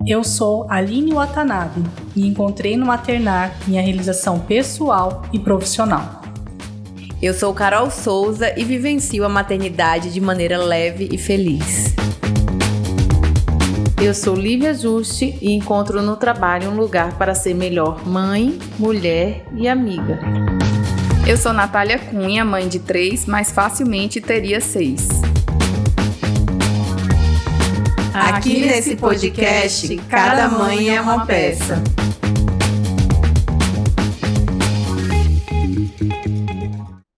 Eu sou Aline Watanabe e encontrei no maternar minha realização pessoal e profissional. Eu sou Carol Souza e vivencio a maternidade de maneira leve e feliz. Eu sou Lívia Juste e encontro no trabalho um lugar para ser melhor mãe, mulher e amiga. Eu sou Natália Cunha, mãe de 3, mas facilmente teria 6. Aqui nesse podcast, cada mãe é uma peça.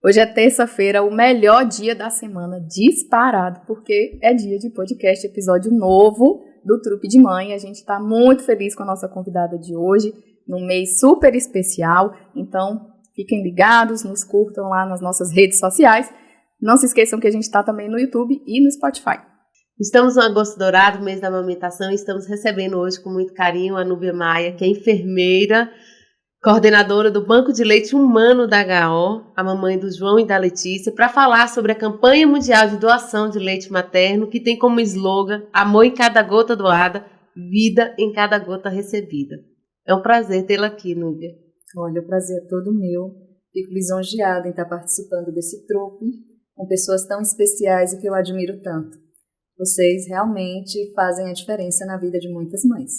Hoje é terça-feira, o melhor dia da semana, disparado, porque é dia de podcast, episódio novo do Trupe de Mãe. A gente está muito feliz com a nossa convidada de hoje, num mês super especial. Então, fiquem ligados, nos curtam lá nas nossas redes sociais. Não se esqueçam que a gente está também no YouTube e no Spotify. Estamos no Agosto Dourado, mês da amamentação, e estamos recebendo hoje com muito carinho a Núbia Maia, que é enfermeira, coordenadora do Banco de Leite Humano da HO, a mamãe do João e da Letícia, para falar sobre a campanha mundial de doação de leite materno, que tem como slogan amor em cada gota doada, vida em cada gota recebida. É um prazer tê-la aqui, Núbia. Olha, o prazer é todo meu. Fico lisonjeada em estar participando desse trupe com pessoas tão especiais e que eu admiro tanto. Vocês realmente fazem a diferença na vida de muitas mães.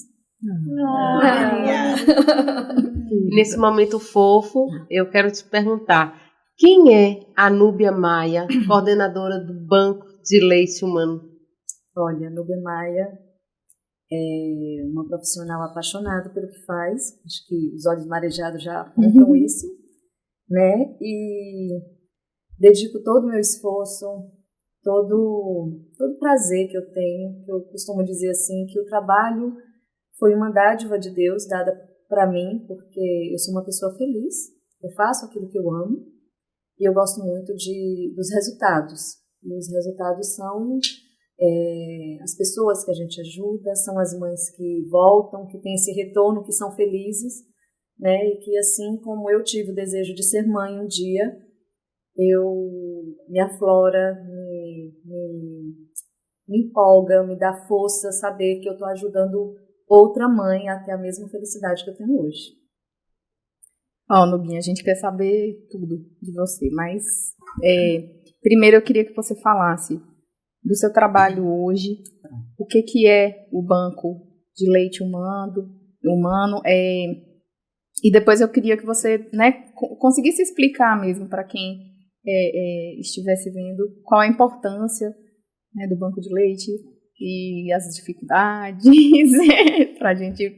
Nesse momento fofo, eu quero te perguntar, quem é a Núbia Maia, coordenadora do Banco de Leite Humano? Olha, a Núbia Maia é uma profissional apaixonada pelo que faz, acho que os olhos marejados já apontam isso, né? E dedico todo o meu esforço, todo prazer que eu tenho, que eu costumo dizer assim, que o trabalho foi uma dádiva de Deus dada para mim, porque eu sou uma pessoa feliz, eu faço aquilo que eu amo e eu gosto muito dos resultados. E os resultados são as pessoas que a gente ajuda, são as mães que voltam, que têm esse retorno, que são felizes, né? E que assim como eu tive o desejo de ser mãe um dia, me aflora, me empolga, me dá força saber que eu estou ajudando outra mãe a ter a mesma felicidade que eu tenho hoje. Nubinha, a gente quer saber tudo de você, mas primeiro eu queria que você falasse do seu trabalho hoje, o que é o Banco de Leite Humano, e depois eu queria que você, né, conseguisse explicar mesmo para quem estivesse vendo qual a importância, né, do banco de leite e as dificuldades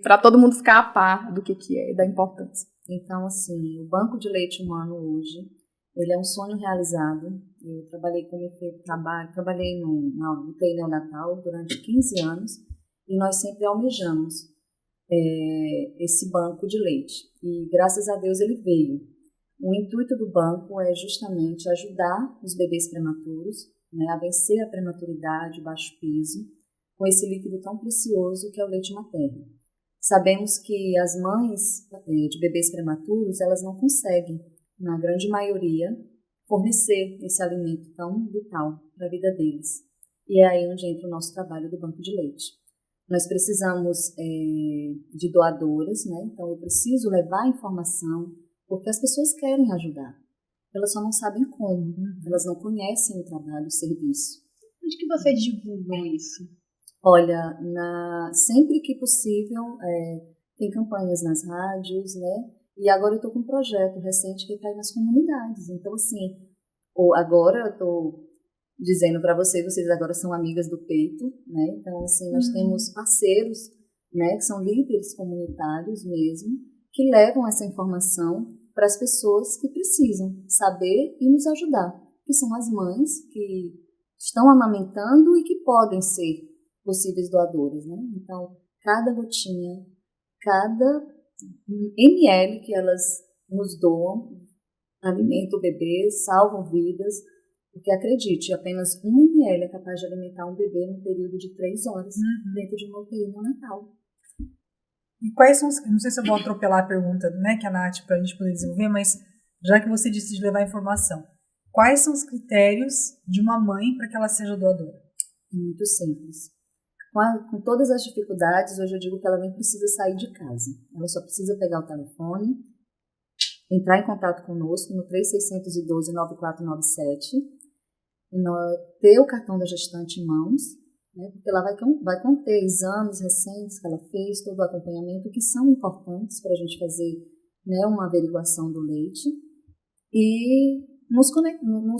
para todo mundo ficar a par do que é, da importância. Então, assim, o Banco de Leite Humano hoje, ele é um sonho realizado. Eu trabalhei no UTI neonatal durante 15 anos e nós sempre almejamos esse banco de leite. E graças a Deus ele veio. O intuito do banco é justamente ajudar os bebês prematuros, né, a vencer a prematuridade, o baixo peso, com esse líquido tão precioso que é o leite materno. Sabemos que as mães de bebês prematuros, elas não conseguem, na grande maioria, fornecer esse alimento tão vital para a vida deles. E é aí onde entra o nosso trabalho do banco de leite. Nós precisamos de doadoras, né? Então eu preciso levar a informação, porque as pessoas querem ajudar. Elas só não sabem como. Elas não conhecem o trabalho, o serviço. Onde que você divulgou isso? Olha, sempre que possível, tem campanhas nas rádios, né? E agora eu estou com um projeto recente que está aí nas comunidades. Então, assim, agora eu estou dizendo para vocês agora são amigas do peito, né? Então, assim, nós temos parceiros, né, que são líderes comunitários mesmo, que levam essa informação para as pessoas que precisam saber e nos ajudar, que são as mães que estão amamentando e que podem ser possíveis doadoras, né? Então, cada gotinha, cada ml que elas nos doam, alimenta o bebê, salvam vidas, porque acredite, apenas 1 ml é capaz de alimentar um bebê num período de 3 horas dentro de uma UTI neonatal. E quais são, não sei se eu vou atropelar a pergunta, né, que a Nath, para a gente poder desenvolver, mas já que você disse de levar informação, quais são os critérios de uma mãe para que ela seja doadora? Muito simples. com todas as dificuldades, hoje eu digo que ela nem precisa sair de casa. Ela só precisa pegar o telefone, entrar em contato conosco no 3612-9497, ter o cartão da gestante em mãos, né, porque ela vai conter exames recentes que ela fez, todo o acompanhamento, que são importantes para a gente fazer, né, uma averiguação do leite, e nos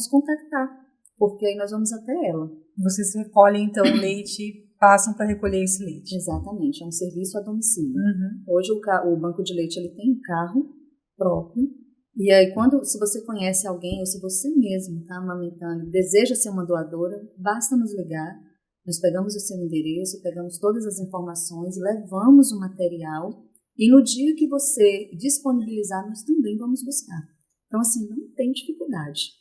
contactar, porque aí nós vamos até ela. Vocês recolhem, então, o leite e passam para recolher esse leite. Exatamente, é um serviço a domicílio. Hoje o banco de leite ele tem um carro próprio, e aí se você conhece alguém, ou se você mesmo está amamentando e deseja ser uma doadora, basta nos ligar, nós pegamos o seu endereço, pegamos todas as informações, levamos o material, e no dia que você disponibilizar, nós também vamos buscar. Então, assim, não tem dificuldade.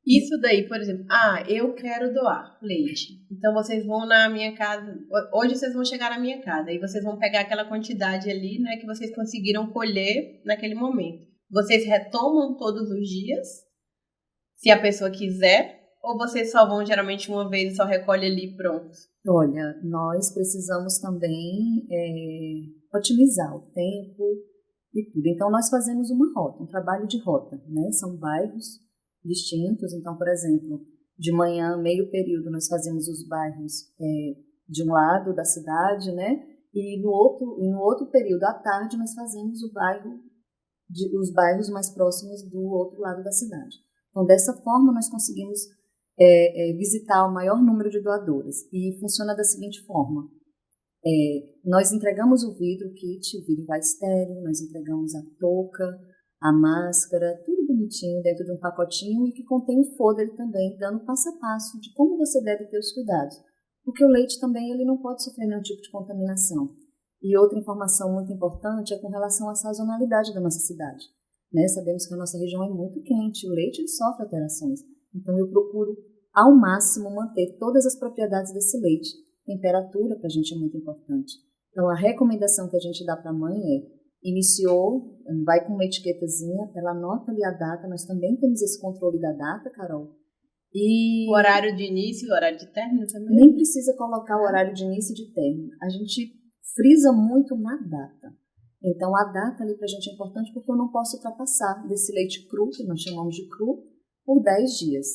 Isso daí, por exemplo, eu quero doar leite. Então vocês vão na minha casa, hoje vocês vão chegar na minha casa, e vocês vão pegar aquela quantidade ali, né, que vocês conseguiram colher naquele momento. Vocês retomam todos os dias, se a pessoa quiser, ou vocês só vão geralmente uma vez e só recolhe ali e pronto? Olha, nós precisamos também otimizar o tempo e tudo. Então nós fazemos uma rota, um trabalho de rota, né? São bairros distintos. Então, por exemplo, de manhã, meio período, nós fazemos os bairros de um lado da cidade, né? E no outro período, à tarde, nós fazemos os bairros mais próximos do outro lado da cidade. Então, dessa forma, nós conseguimos visitar o maior número de doadoras. E funciona da seguinte forma. Nós entregamos o vidro, o kit, o vidro vai estéreo, nós entregamos a touca, a máscara, tudo bonitinho dentro de um pacotinho e que contém o folder também, dando passo a passo de como você deve ter os cuidados. Porque o leite também ele não pode sofrer nenhum tipo de contaminação. E outra informação muito importante é com relação à sazonalidade da nossa cidade. Né? Sabemos que a nossa região é muito quente, o leite ele sofre alterações. Então eu procuro ao máximo manter todas as propriedades desse leite. Temperatura para a gente é muito importante. Então a recomendação que a gente dá para a mãe iniciou, vai com uma etiquetazinha, ela anota ali a data, nós também temos esse controle da data, Carol. E o horário de início e o horário de término também? Nem precisa colocar o horário de início e de término. A gente frisa muito na data. Então a data ali pra gente é importante porque eu não posso ultrapassar desse leite cru, que nós chamamos de cru, por 10 dias.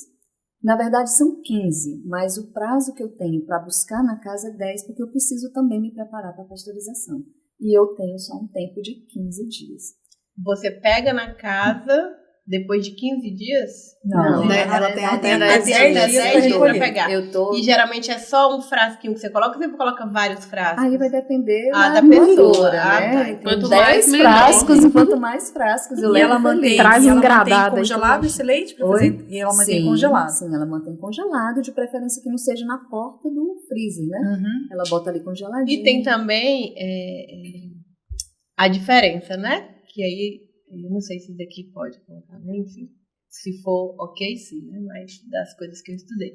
Na verdade são 15, mas o prazo que eu tenho para buscar na casa é 10, porque eu preciso também me preparar para a pasteurização. E eu tenho só um tempo de 15 dias. Você pega na casa depois de 15 dias? Não, né? Ela tem até 10 dias para pegar. E geralmente é só um frasquinho que você coloca ou você coloca vários frascos? Aí vai depender da pessoa, né? Tá. Quanto mais frascos, e quanto mais frascos eu levo, traz engradado congelado esse leite para fazer? E ela mantém congelado? Sim, ela mantém congelado, de preferência que não seja na porta do freezer, né? Ela bota ali congeladinho. E tem também a diferença, né? Que aí eu não sei se isso daqui pode colocar, né? Enfim, se for ok, sim, né? Mas das coisas que eu estudei.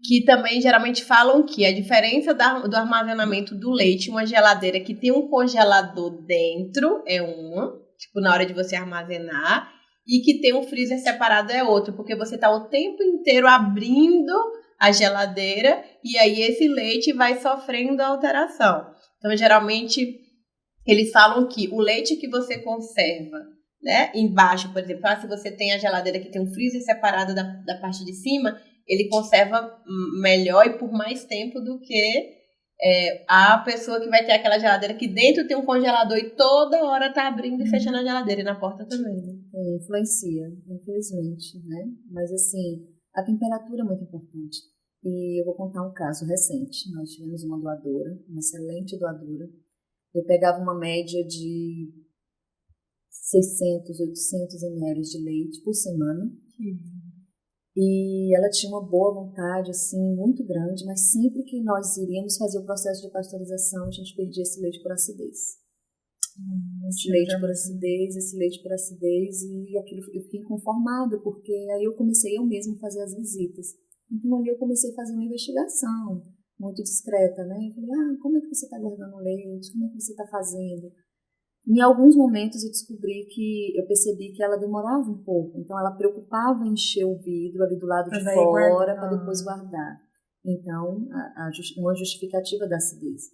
Que também geralmente falam que a diferença do armazenamento do leite, uma geladeira que tem um congelador dentro é uma, tipo na hora de você armazenar, e que tem um freezer separado é outra, porque você está o tempo inteiro abrindo a geladeira e aí esse leite vai sofrendo alteração. Então, geralmente, eles falam que o leite que você conserva, né, embaixo, por exemplo, se você tem a geladeira que tem um freezer separado da parte de cima, ele conserva melhor e por mais tempo do que a pessoa que vai ter aquela geladeira que dentro tem um congelador e toda hora tá abrindo e fechando a geladeira, e na porta também, né? Influencia, infelizmente, né? Mas assim, a temperatura é muito importante. E eu vou contar um caso recente. Nós tivemos uma doadora, uma excelente doadora. Eu pegava uma média de 600, 800 ml de leite por semana. E ela tinha uma boa vontade, assim, muito grande, mas sempre que nós iríamos fazer o processo de pasteurização, a gente perdia esse leite por acidez. Esse leite por acidez, e aquilo eu fiquei inconformada, porque aí eu comecei eu mesma a fazer as visitas. Então ali eu comecei a fazer uma investigação muito discreta, né? Eu falei, como é que você está guardando leite? Como é que você está fazendo? Em alguns momentos eu percebi que ela demorava um pouco, então ela preocupava em encher o vidro ali do lado de fora para depois guardar. Então, uma justificativa da acidez.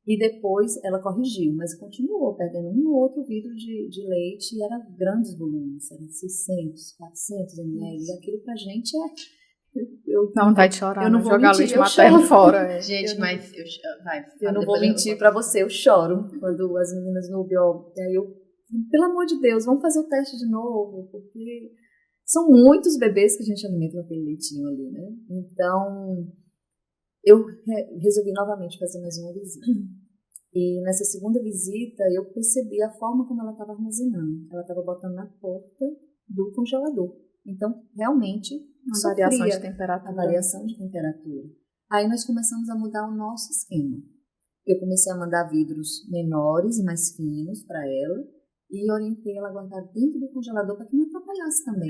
E depois ela corrigiu, mas continuou perdendo um ou outro vidro de leite e era grandes volumes, eram 600, 400 ml. E aquilo pra gente Não vai chorar, eu não vou jogar mentir, leite eu materno choro. fora. Gente, Eu não vou mentir pra você, eu choro quando as meninas no biólogo. E aí pelo amor de Deus, vamos fazer o teste de novo, porque são muitos bebês que a gente alimenta com aquele leitinho ali, né? Então, eu resolvi novamente fazer mais uma visita. E nessa segunda visita, eu percebi a forma como ela estava armazenando. Ela estava botando na porta do congelador. Então, realmente, A variação de temperatura. a variação de temperatura. Aí nós começamos a mudar o nosso esquema. Eu comecei a mandar vidros menores e mais finos para ela e orientei ela a guardar dentro do congelador para que não atrapalhasse também,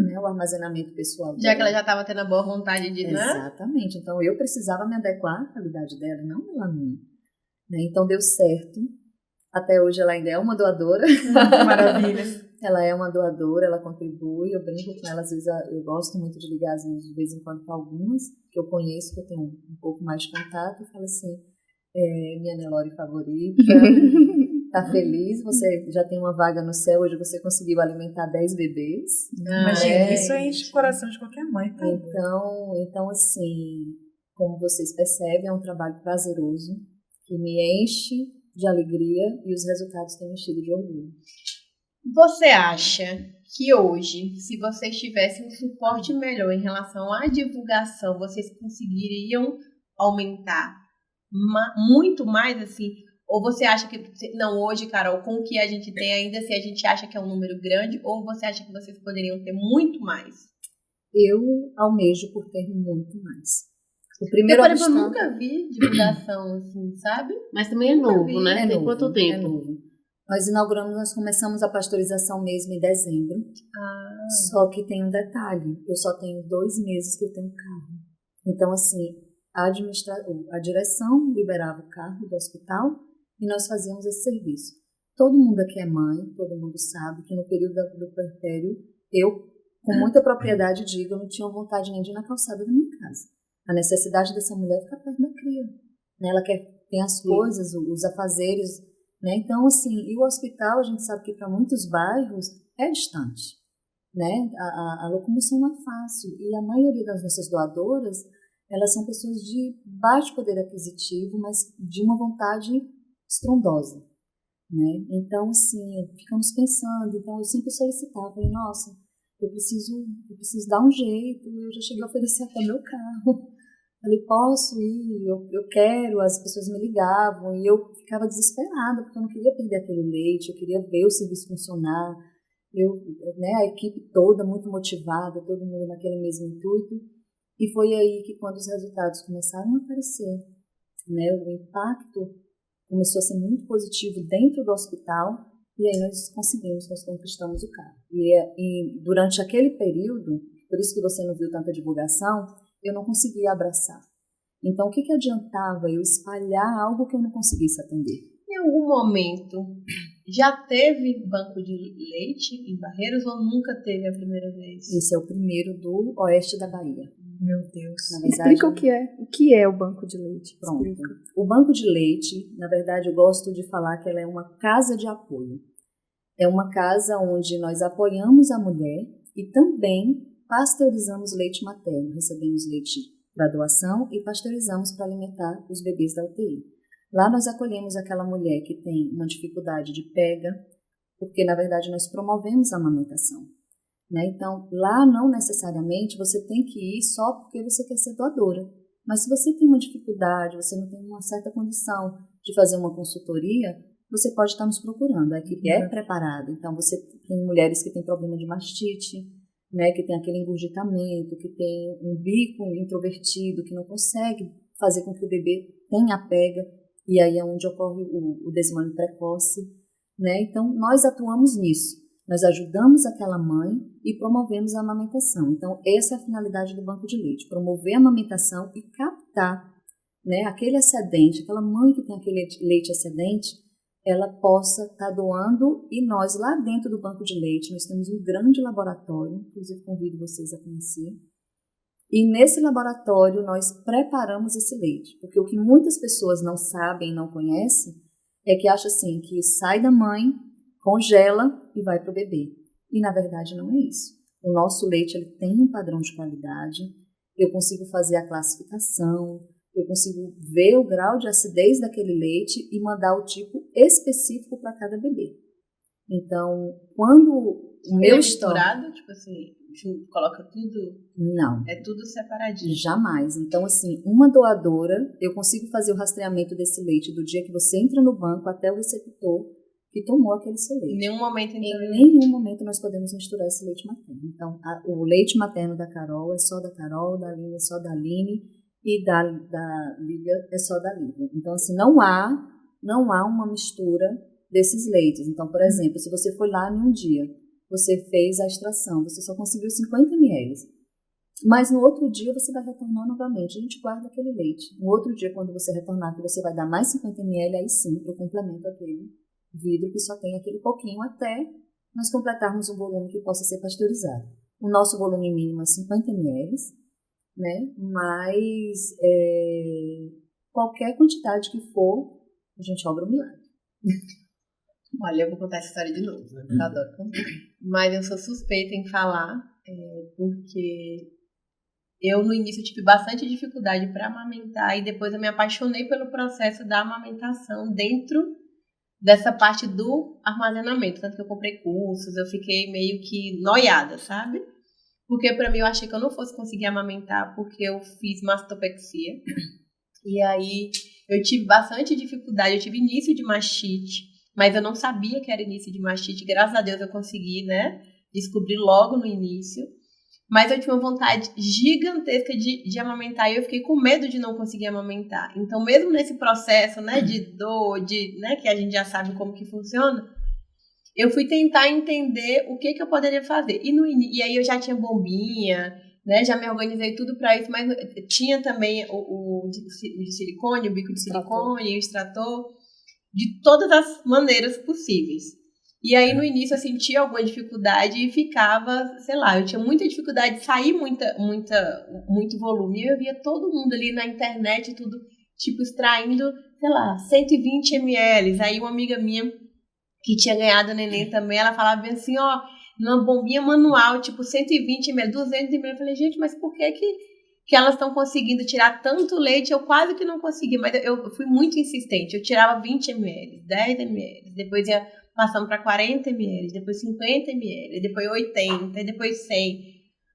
né, o armazenamento pessoal dela. Já que ela já estava tendo a boa vontade de, né? Exatamente. Então, eu precisava me adequar à qualidade dela, não ela minha. Né? Então, deu certo. Até hoje ela ainda é uma doadora. Maravilha. Ela é uma doadora, ela contribui, eu brinco com ela, às vezes eu gosto muito de ligar de vez em quando para algumas, que eu conheço, que eu tenho um pouco mais de contato, e falo assim, minha Nelore favorita, tá feliz, você já tem uma vaga no céu, hoje você conseguiu alimentar 10 bebês. Imagina, isso enche o coração de qualquer mãe. Tá? Então, assim, como vocês percebem, é um trabalho prazeroso, que me enche de alegria e os resultados têm me enchido de orgulho. Você acha que hoje, se vocês tivessem um suporte melhor em relação à divulgação, vocês conseguiriam aumentar muito mais, assim? Ou você acha que... Não, hoje, Carol, com o que a gente tem, ainda assim, a gente acha que é um número grande, ou você acha que vocês poderiam ter muito mais? Eu almejo por ter muito mais. O primeiro eu, por exemplo, eu obstáculo... nunca vi divulgação, assim, sabe? Mas também é novo, né? Tem quanto tempo? É novo. Nós começamos a pasteurização mesmo em dezembro. Só que tem um detalhe, eu só tenho 2 meses que eu tenho carro. Então, assim, a direção liberava o carro do hospital e nós fazíamos esse serviço. Todo mundo aqui é mãe, todo mundo sabe que no período do puerpério, eu, com muita propriedade, digo, eu não tinha vontade nem de ir na calçada da minha casa. A necessidade dessa mulher é ficar perto da cria. Né? Ela tem as coisas, os afazeres... Né? Então, assim, e o hospital, a gente sabe que para muitos bairros é distante, né? A locomoção não é fácil e a maioria das nossas doadoras, elas são pessoas de baixo poder aquisitivo, mas de uma vontade estrondosa, né? Então, assim, ficamos pensando, então eu sempre solicitava, falei, nossa, eu preciso dar um jeito, eu já cheguei a oferecer até meu carro. Falei, posso ir, eu quero, as pessoas me ligavam e eu ficava desesperada, porque eu não queria perder aquele leite, eu queria ver o serviço funcionar, a equipe toda muito motivada, todo mundo naquele mesmo intuito, e foi aí que quando os resultados começaram a aparecer, né, o impacto começou a ser muito positivo dentro do hospital, e aí nós conquistamos o carro. E durante aquele período, por isso que você não viu tanta divulgação, eu não conseguia abraçar. Então, o que adiantava eu espalhar algo que eu não conseguisse atender? Em algum momento, já teve banco de leite em Barreiros ou nunca teve a primeira vez? Esse é o primeiro do oeste da Bahia. Meu Deus. Na verdade, Explica o que é. O que é o banco de leite? Pronto. Explica. O banco de leite, na verdade, eu gosto de falar que ela é uma casa de apoio. É uma casa onde nós apoiamos a mulher e também pasteurizamos leite materno, recebemos leite para doação e pasteurizamos para alimentar os bebês da UTI. Lá nós acolhemos aquela mulher que tem uma dificuldade de pega, porque na verdade nós promovemos a amamentação. Né? Então, lá não necessariamente você tem que ir só porque você quer ser doadora, mas se você tem uma dificuldade, você não tem uma certa condição de fazer uma consultoria, você pode estar nos procurando, a equipe é preparada. Então, você tem mulheres que têm problema de mastite, né, que tem aquele engurgitamento, que tem um bico introvertido, que não consegue fazer com que o bebê tenha pega, e aí é onde ocorre o desmame precoce. Né? Então, nós atuamos nisso. Nós ajudamos aquela mãe e promovemos a amamentação. Então, essa é a finalidade do banco de leite, promover a amamentação e captar, né, aquele excedente, aquela mãe que tem aquele leite excedente, ela possa estar doando, e nós lá dentro do banco de leite, nós temos um grande laboratório, inclusive convido vocês a conhecer, E nesse laboratório nós preparamos esse leite, porque o que muitas pessoas não sabem, não conhecem, é que acham assim, que sai da mãe, congela e vai para o bebê. E na verdade não é isso. O nosso leite ele tem um padrão de qualidade, eu consigo fazer a classificação, eu consigo ver o grau de acidez daquele leite e mandar o tipo específico para cada bebê. Então, quando o meu misturado, tipo assim, coloca tudo? Não. É tudo separadinho? Jamais. Então, assim, uma doadora, eu consigo fazer o rastreamento desse leite do dia que você entra no banco até o receptor que tomou aquele seu leite. Em nenhum momento, então, em nenhum momento nós podemos misturar esse leite materno. Então, o leite materno da Carol é só da Carol, da Aline é só da Aline e da Lívia é só da Lívia. Então, assim, não há uma mistura desses leites. Então, por exemplo, se você foi lá em um dia, você fez a extração, você só conseguiu 50 ml. Mas no outro dia você vai retornar novamente. A gente guarda aquele leite. No outro dia, quando você retornar, que você vai dar mais 50 ml, aí sim, eu complemento aquele vidro que só tem aquele pouquinho até nós completarmos um volume que possa ser pasteurizado. O nosso volume mínimo é 50 ml, né? Mas qualquer quantidade que for, a gente obra um milagre. Olha, eu vou contar essa história de novo, né? Porque eu adoro contar. Mas eu sou suspeita em falar, porque eu no início tive bastante dificuldade para amamentar e depois eu me apaixonei pelo processo da amamentação dentro dessa parte do armazenamento. Tanto que eu comprei cursos, eu fiquei meio que noiada, sabe? Porque para mim eu achei que eu não fosse conseguir amamentar porque eu fiz mastopexia. E aí eu tive bastante dificuldade, eu tive início de mastite. Mas eu não sabia que era início de mastite. Graças a Deus eu consegui, né, descobrir logo no início. Mas eu tinha uma vontade gigantesca de amamentar e eu fiquei com medo de não conseguir amamentar. Então, mesmo nesse processo, né, de dor, né, que a gente já sabe como que funciona, eu fui tentar entender o que eu poderia fazer. E aí eu já tinha bombinha, né, já me organizei tudo para isso, mas tinha também o de silicone, o bico de silicone, o extrator, de todas as maneiras possíveis. E aí, no início, eu sentia alguma dificuldade e ficava, sei lá, eu tinha muita dificuldade de sair muito volume. E eu via todo mundo ali na internet, tudo, tipo, extraindo, sei lá, 120 ml. Aí, uma amiga minha, que tinha ganhado neném também, ela falava bem assim, ó, numa bombinha manual, tipo, 120 ml, 200 ml. Eu falei, gente, mas por que elas estão conseguindo tirar tanto leite? Eu quase que não consegui, mas eu fui muito insistente. Eu tirava 20 ml, 10 ml, depois ia passando para 40 ml, depois 50 ml, depois 80, depois 100.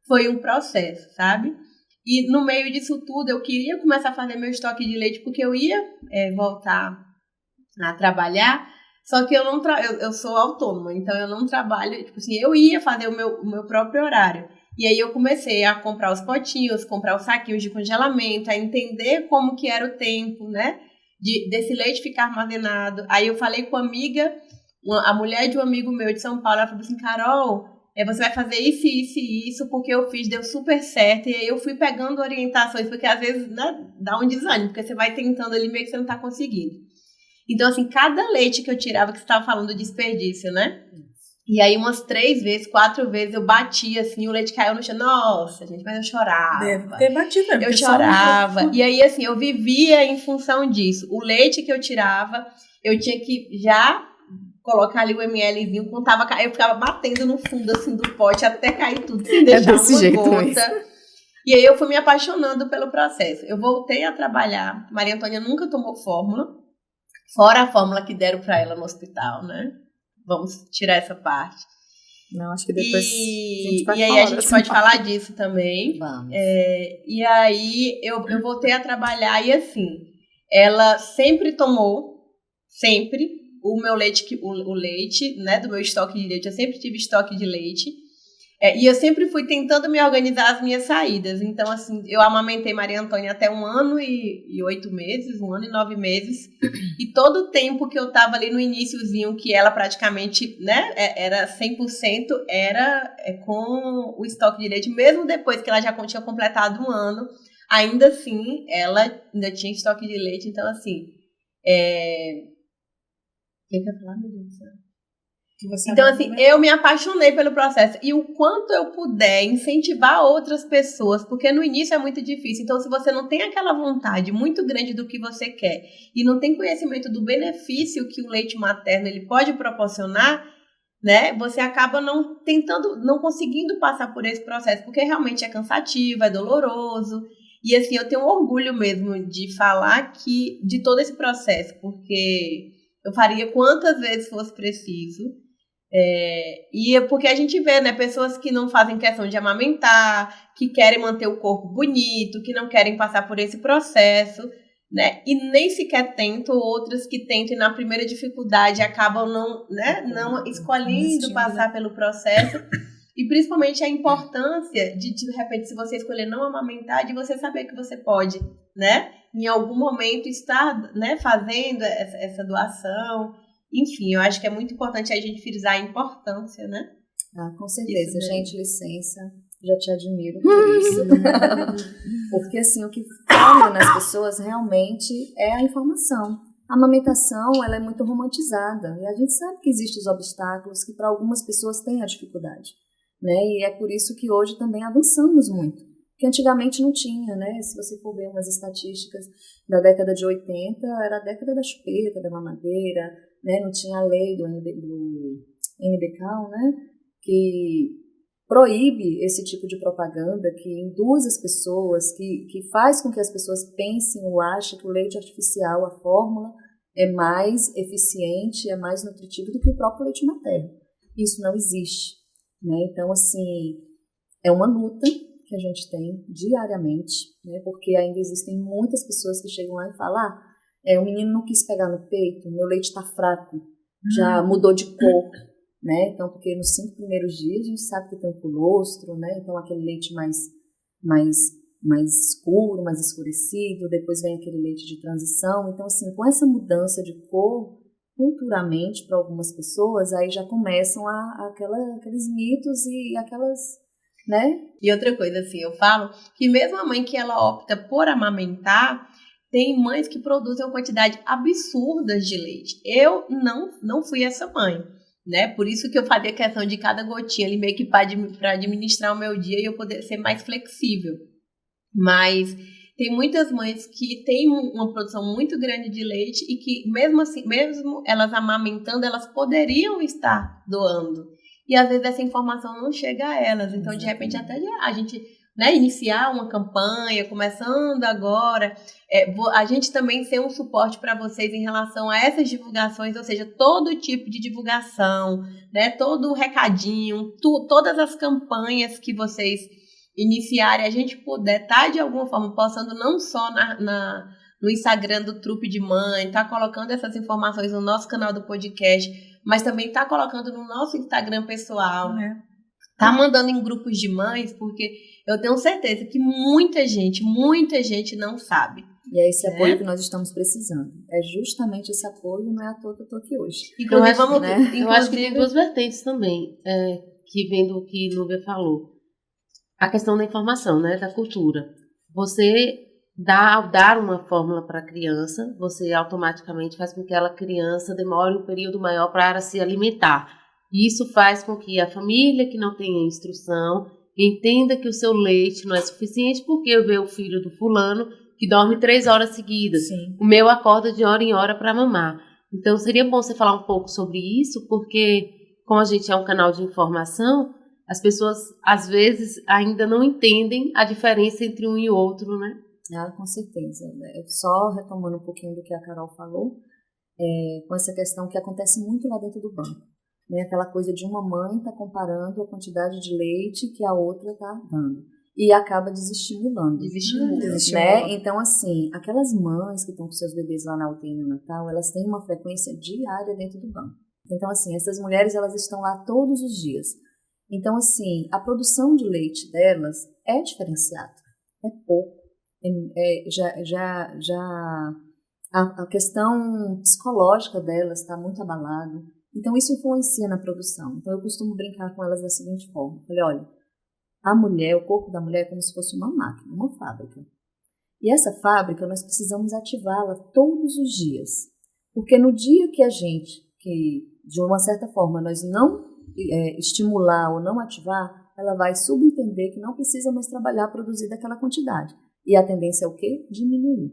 Foi um processo, sabe? E no meio disso tudo, eu queria começar a fazer meu estoque de leite, porque eu ia voltar a trabalhar, só que eu sou autônoma, então eu não trabalho, tipo assim, eu ia fazer o meu próprio horário. E aí eu comecei a comprar os potinhos, comprar os saquinhos de congelamento, a entender como que era o tempo, né, desse leite ficar armazenado. Aí eu falei com a amiga, a mulher de um amigo meu de São Paulo, ela falou assim, Carol, você vai fazer isso, isso e isso, porque eu fiz, deu super certo. E aí eu fui pegando orientações, porque às vezes, né, dá um desânimo, porque você vai tentando ali meio que você não tá conseguindo. Então, assim, cada leite que eu tirava, que você estava falando do desperdício, né? E aí, umas 3 vezes, 4 vezes, eu batia, assim, o leite caiu no chão. Nossa, gente, mas eu chorava. Deve ter batido mesmo. Eu chorava. E aí, assim, eu vivia em função disso. O leite que eu tirava, eu tinha que já colocar ali o mlzinho, eu ficava batendo no fundo, assim, do pote até cair tudo, sem deixar uma gota. Mesmo. E aí, eu fui me apaixonando pelo processo. Eu voltei a trabalhar. Maria Antônia nunca tomou fórmula, fora a fórmula que deram para ela no hospital, né? Vamos tirar essa parte. Não, acho que depois a gente vai falar. E aí a gente pode falar disso também. Vamos. E aí eu voltei a trabalhar e assim, ela sempre tomou, sempre, o meu leite, o leite, né, do meu estoque de leite. Eu sempre tive estoque de leite. E eu sempre fui tentando me organizar as minhas saídas. Então, assim, eu amamentei Maria Antônia até 1 ano e 8 meses, 1 ano e 9 meses. E todo o tempo que eu tava ali no iniciozinho, que ela praticamente, né, era 100%, era com o estoque de leite. Mesmo depois que ela já tinha completado 1 ano, ainda assim, ela ainda tinha estoque de leite. Então, assim, o que eu ia falar, meu Deus do céu? Então, assim, eu me apaixonei pelo processo. E o quanto eu puder incentivar outras pessoas, porque no início é muito difícil. Então, se você não tem aquela vontade muito grande do que você quer e não tem conhecimento do benefício que o leite materno ele pode proporcionar, né, você acaba não conseguindo passar por esse processo, porque realmente é cansativo, é doloroso. E, assim, eu tenho orgulho mesmo de falar de todo esse processo, porque eu faria quantas vezes fosse preciso. E é porque a gente vê, né, pessoas que não fazem questão de amamentar, que querem manter o corpo bonito, que não querem passar por esse processo, né, e nem sequer tentam, outras que tentam e na primeira dificuldade acabam não escolhendo passar pelo processo. E principalmente a importância de repente, se você escolher não amamentar, de você saber que você pode, né, em algum momento estar, né, fazendo essa doação. Enfim, eu acho que é muito importante a gente frisar a importância, né? Com certeza. Gente, licença, já te admiro por isso. Porque, assim, o que falta nas pessoas realmente é a informação. A amamentação, ela é muito romantizada. E a gente sabe que existem os obstáculos que para algumas pessoas têm a dificuldade, né? E é por isso que hoje também avançamos muito. Que antigamente não tinha, né? Se você for ver umas estatísticas da década de 80, era a década da chupeta, da mamadeira, né? Não tinha a lei do NBK, né? Que proíbe esse tipo de propaganda, que induz as pessoas, que faz com que as pessoas pensem ou achem que o leite artificial, a fórmula, é mais eficiente, é mais nutritivo do que o próprio leite materno. Isso não existe, né? Então, assim, é uma luta que a gente tem diariamente, né? Porque ainda existem muitas pessoas que chegam lá e falam: o menino não quis pegar no peito, meu leite está fraco, já mudou de cor, né? Então, porque nos 5 primeiros dias a gente sabe que tem um colostro, né? Então aquele leite mais escuro, mais escurecido, depois vem aquele leite de transição. Então, assim, com essa mudança de cor, culturalmente, para algumas pessoas, aí já começam aqueles mitos e aquelas, né? E outra coisa, assim, eu falo que mesmo a mãe que ela opta por amamentar, tem mães que produzem uma quantidade absurda de leite. Eu não fui essa mãe, né? Por isso que eu fazia questão de cada gotinha ali meio que para administrar o meu dia e eu poder ser mais flexível. Mas tem muitas mães que têm uma produção muito grande de leite e que mesmo assim, mesmo elas amamentando, elas poderiam estar doando. E às vezes essa informação não chega a elas. Então, de repente, até a gente, né, iniciar uma campanha, começando agora, a gente também ser um suporte para vocês em relação a essas divulgações, ou seja, todo tipo de divulgação, né, todo o recadinho, todas as campanhas que vocês iniciarem, a gente puder estar de alguma forma postando não só no Instagram do Trupe de Mãe, tá colocando essas informações no nosso canal do podcast, mas também tá colocando no nosso Instagram pessoal, tá mandando em grupos de mães, porque eu tenho certeza que muita gente não sabe. E é esse apoio que nós estamos precisando. É justamente esse apoio, não é à toa que eu tô aqui hoje. Inclusive, eu acho que tem duas vertentes também, que vem do que Núbia falou. A questão da informação, né, da cultura. Você dar uma fórmula para a criança, você automaticamente faz com que aquela criança demore um período maior para se alimentar. E isso faz com que a família que não tenha instrução entenda que o seu leite não é suficiente, porque eu vejo o filho do fulano que dorme 3 horas seguidas. Sim. O meu acorda de hora em hora para mamar. Então seria bom você falar um pouco sobre isso, porque como a gente é um canal de informação, as pessoas às vezes ainda não entendem a diferença entre um e outro, né? Com certeza. Só retomando um pouquinho do que a Carol falou, com essa questão que acontece muito lá dentro do banco, né? Aquela coisa de uma mãe estar comparando a quantidade de leite que a outra está dando e acaba desestimulando. Né? Então, assim, aquelas mães que estão com seus bebês lá na UTI neonatal, elas têm uma frequência diária dentro do banco. Então, assim, essas mulheres, elas estão lá todos os dias. Então, assim, a produção de leite delas é diferenciada, é pouco. A questão psicológica delas está muito abalada. Então, isso influencia na produção. Então, eu costumo brincar com elas da seguinte forma. Falei, olha, a mulher, o corpo da mulher é como se fosse uma máquina, uma fábrica. E essa fábrica, nós precisamos ativá-la todos os dias. Porque no dia que a gente, de uma certa forma, nós não estimular ou não ativar, ela vai subentender que não precisa mais trabalhar, produzir daquela quantidade. E a tendência é o quê? Diminuir.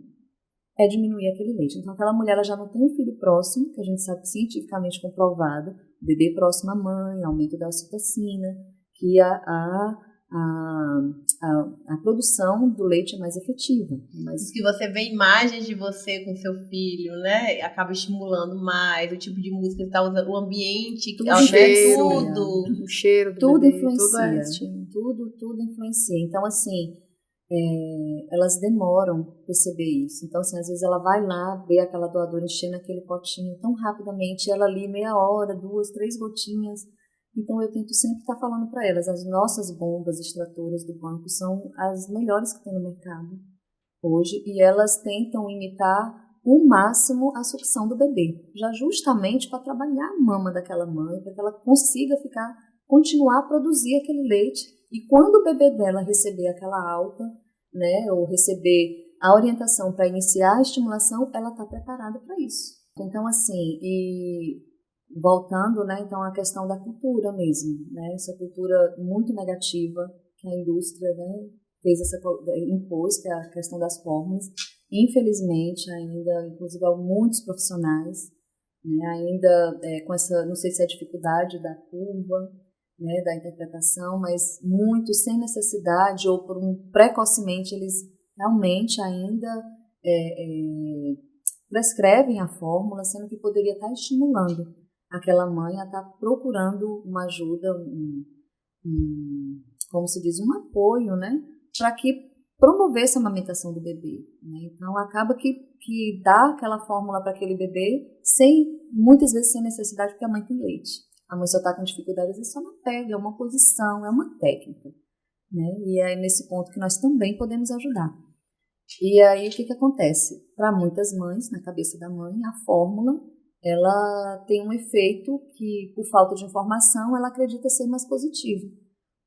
É diminuir aquele leite. Então, aquela mulher ela já não tem um filho próximo, que a gente sabe cientificamente comprovado, bebê próximo à mãe, aumento da ocitocina, que a produção do leite é mais efetiva. Diz que você vê imagens de você com seu filho, né? Acaba estimulando mais o tipo de música que você está usando, o ambiente, o cheiro, tudo. O cheiro do tudo bebê, influencia. Tudo influencia. Então, assim, elas demoram a perceber isso. Então, assim, às vezes ela vai lá, vê aquela doadora enchendo aquele potinho tão rapidamente, ela ali meia hora, 2, 3 gotinhas. Então, eu tento sempre estar falando para elas, as nossas bombas extratoras do banco são as melhores que tem no mercado hoje, e elas tentam imitar o máximo a sucção do bebê, já justamente para trabalhar a mama daquela mãe, para que ela consiga continuar a produzir aquele leite, e quando o bebê dela receber aquela alta, né, ou receber a orientação para iniciar a estimulação, ela está preparada para isso. Então, assim, voltando, né, então, à questão da cultura mesmo, né, essa cultura muito negativa que a indústria, né, impôs, que é a questão das fórmulas. Infelizmente, ainda, inclusive, há muitos profissionais, né, ainda com essa, não sei se é a dificuldade da curva, né, da interpretação, mas muitos sem necessidade ou precocemente, eles realmente ainda prescrevem a fórmula, sendo que poderia estar estimulando aquela mãe a estar procurando uma ajuda, como se diz, um apoio, né, para que promovesse a amamentação do bebê, né? Então acaba que dá aquela fórmula para aquele bebê muitas vezes sem necessidade, porque a mãe tem leite. A mãe só está com dificuldade, às vezes só não pega, é uma posição, é uma técnica, né? E é nesse ponto que nós também podemos ajudar. E aí o que acontece? Para muitas mães, na cabeça da mãe, a fórmula ela tem um efeito que, por falta de informação, ela acredita ser mais positivo.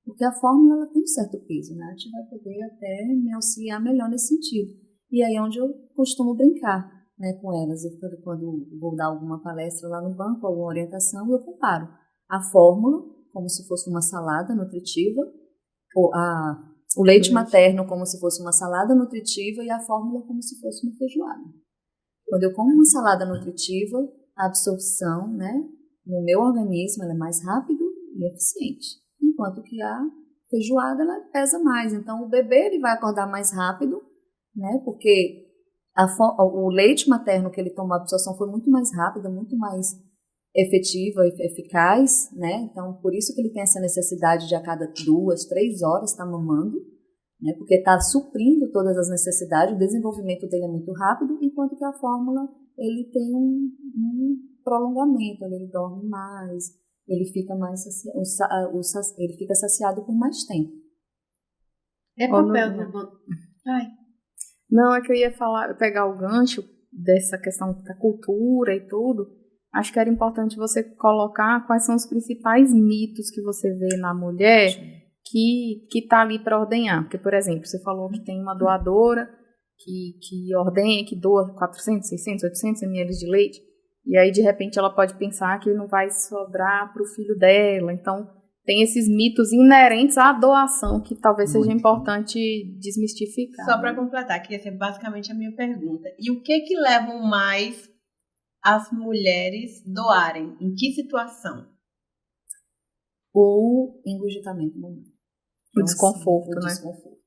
Porque a fórmula ela tem um certo peso, né? A gente vai poder até me auxiliar melhor nesse sentido. E aí é onde eu costumo brincar, né, com elas. Quando vou dar alguma palestra lá no banco, alguma orientação, eu comparo a fórmula como se fosse uma salada nutritiva, ou o leite materno como se fosse uma salada nutritiva e a fórmula como se fosse uma feijoada. Quando eu como uma salada nutritiva, a absorção, né, no meu organismo ela é mais rápido e eficiente, enquanto que a feijoada ela pesa mais. Então o bebê ele vai acordar mais rápido, né, porque o leite materno que ele tomou, a absorção foi muito mais rápida, muito mais efetiva e eficaz, né? Então por isso que ele tem essa necessidade de a cada 2, 3 horas estar mamando, né, porque está suprindo todas as necessidades, o desenvolvimento dele é muito rápido, enquanto que a fórmula ele tem um prolongamento, ele dorme mais, ele fica mais ele fica saciado por mais tempo. É papel do banco. Não, é que eu ia pegar o gancho dessa questão da cultura e tudo. Acho que era importante você colocar quais são os principais mitos que você vê na mulher que está ali para ordenhar. Porque, por exemplo, você falou que tem uma doadora que ordenha, que doa 400, 600, 800 ml de leite, e aí, de repente, ela pode pensar que não vai sobrar para o filho dela. Então, tem esses mitos inerentes à doação que talvez seja importante desmistificar. Só para completar, que essa é basicamente a minha pergunta. E o que leva mais as mulheres doarem? Em que situação? O engurgitamento mamário. O desconforto, né? Desconforto.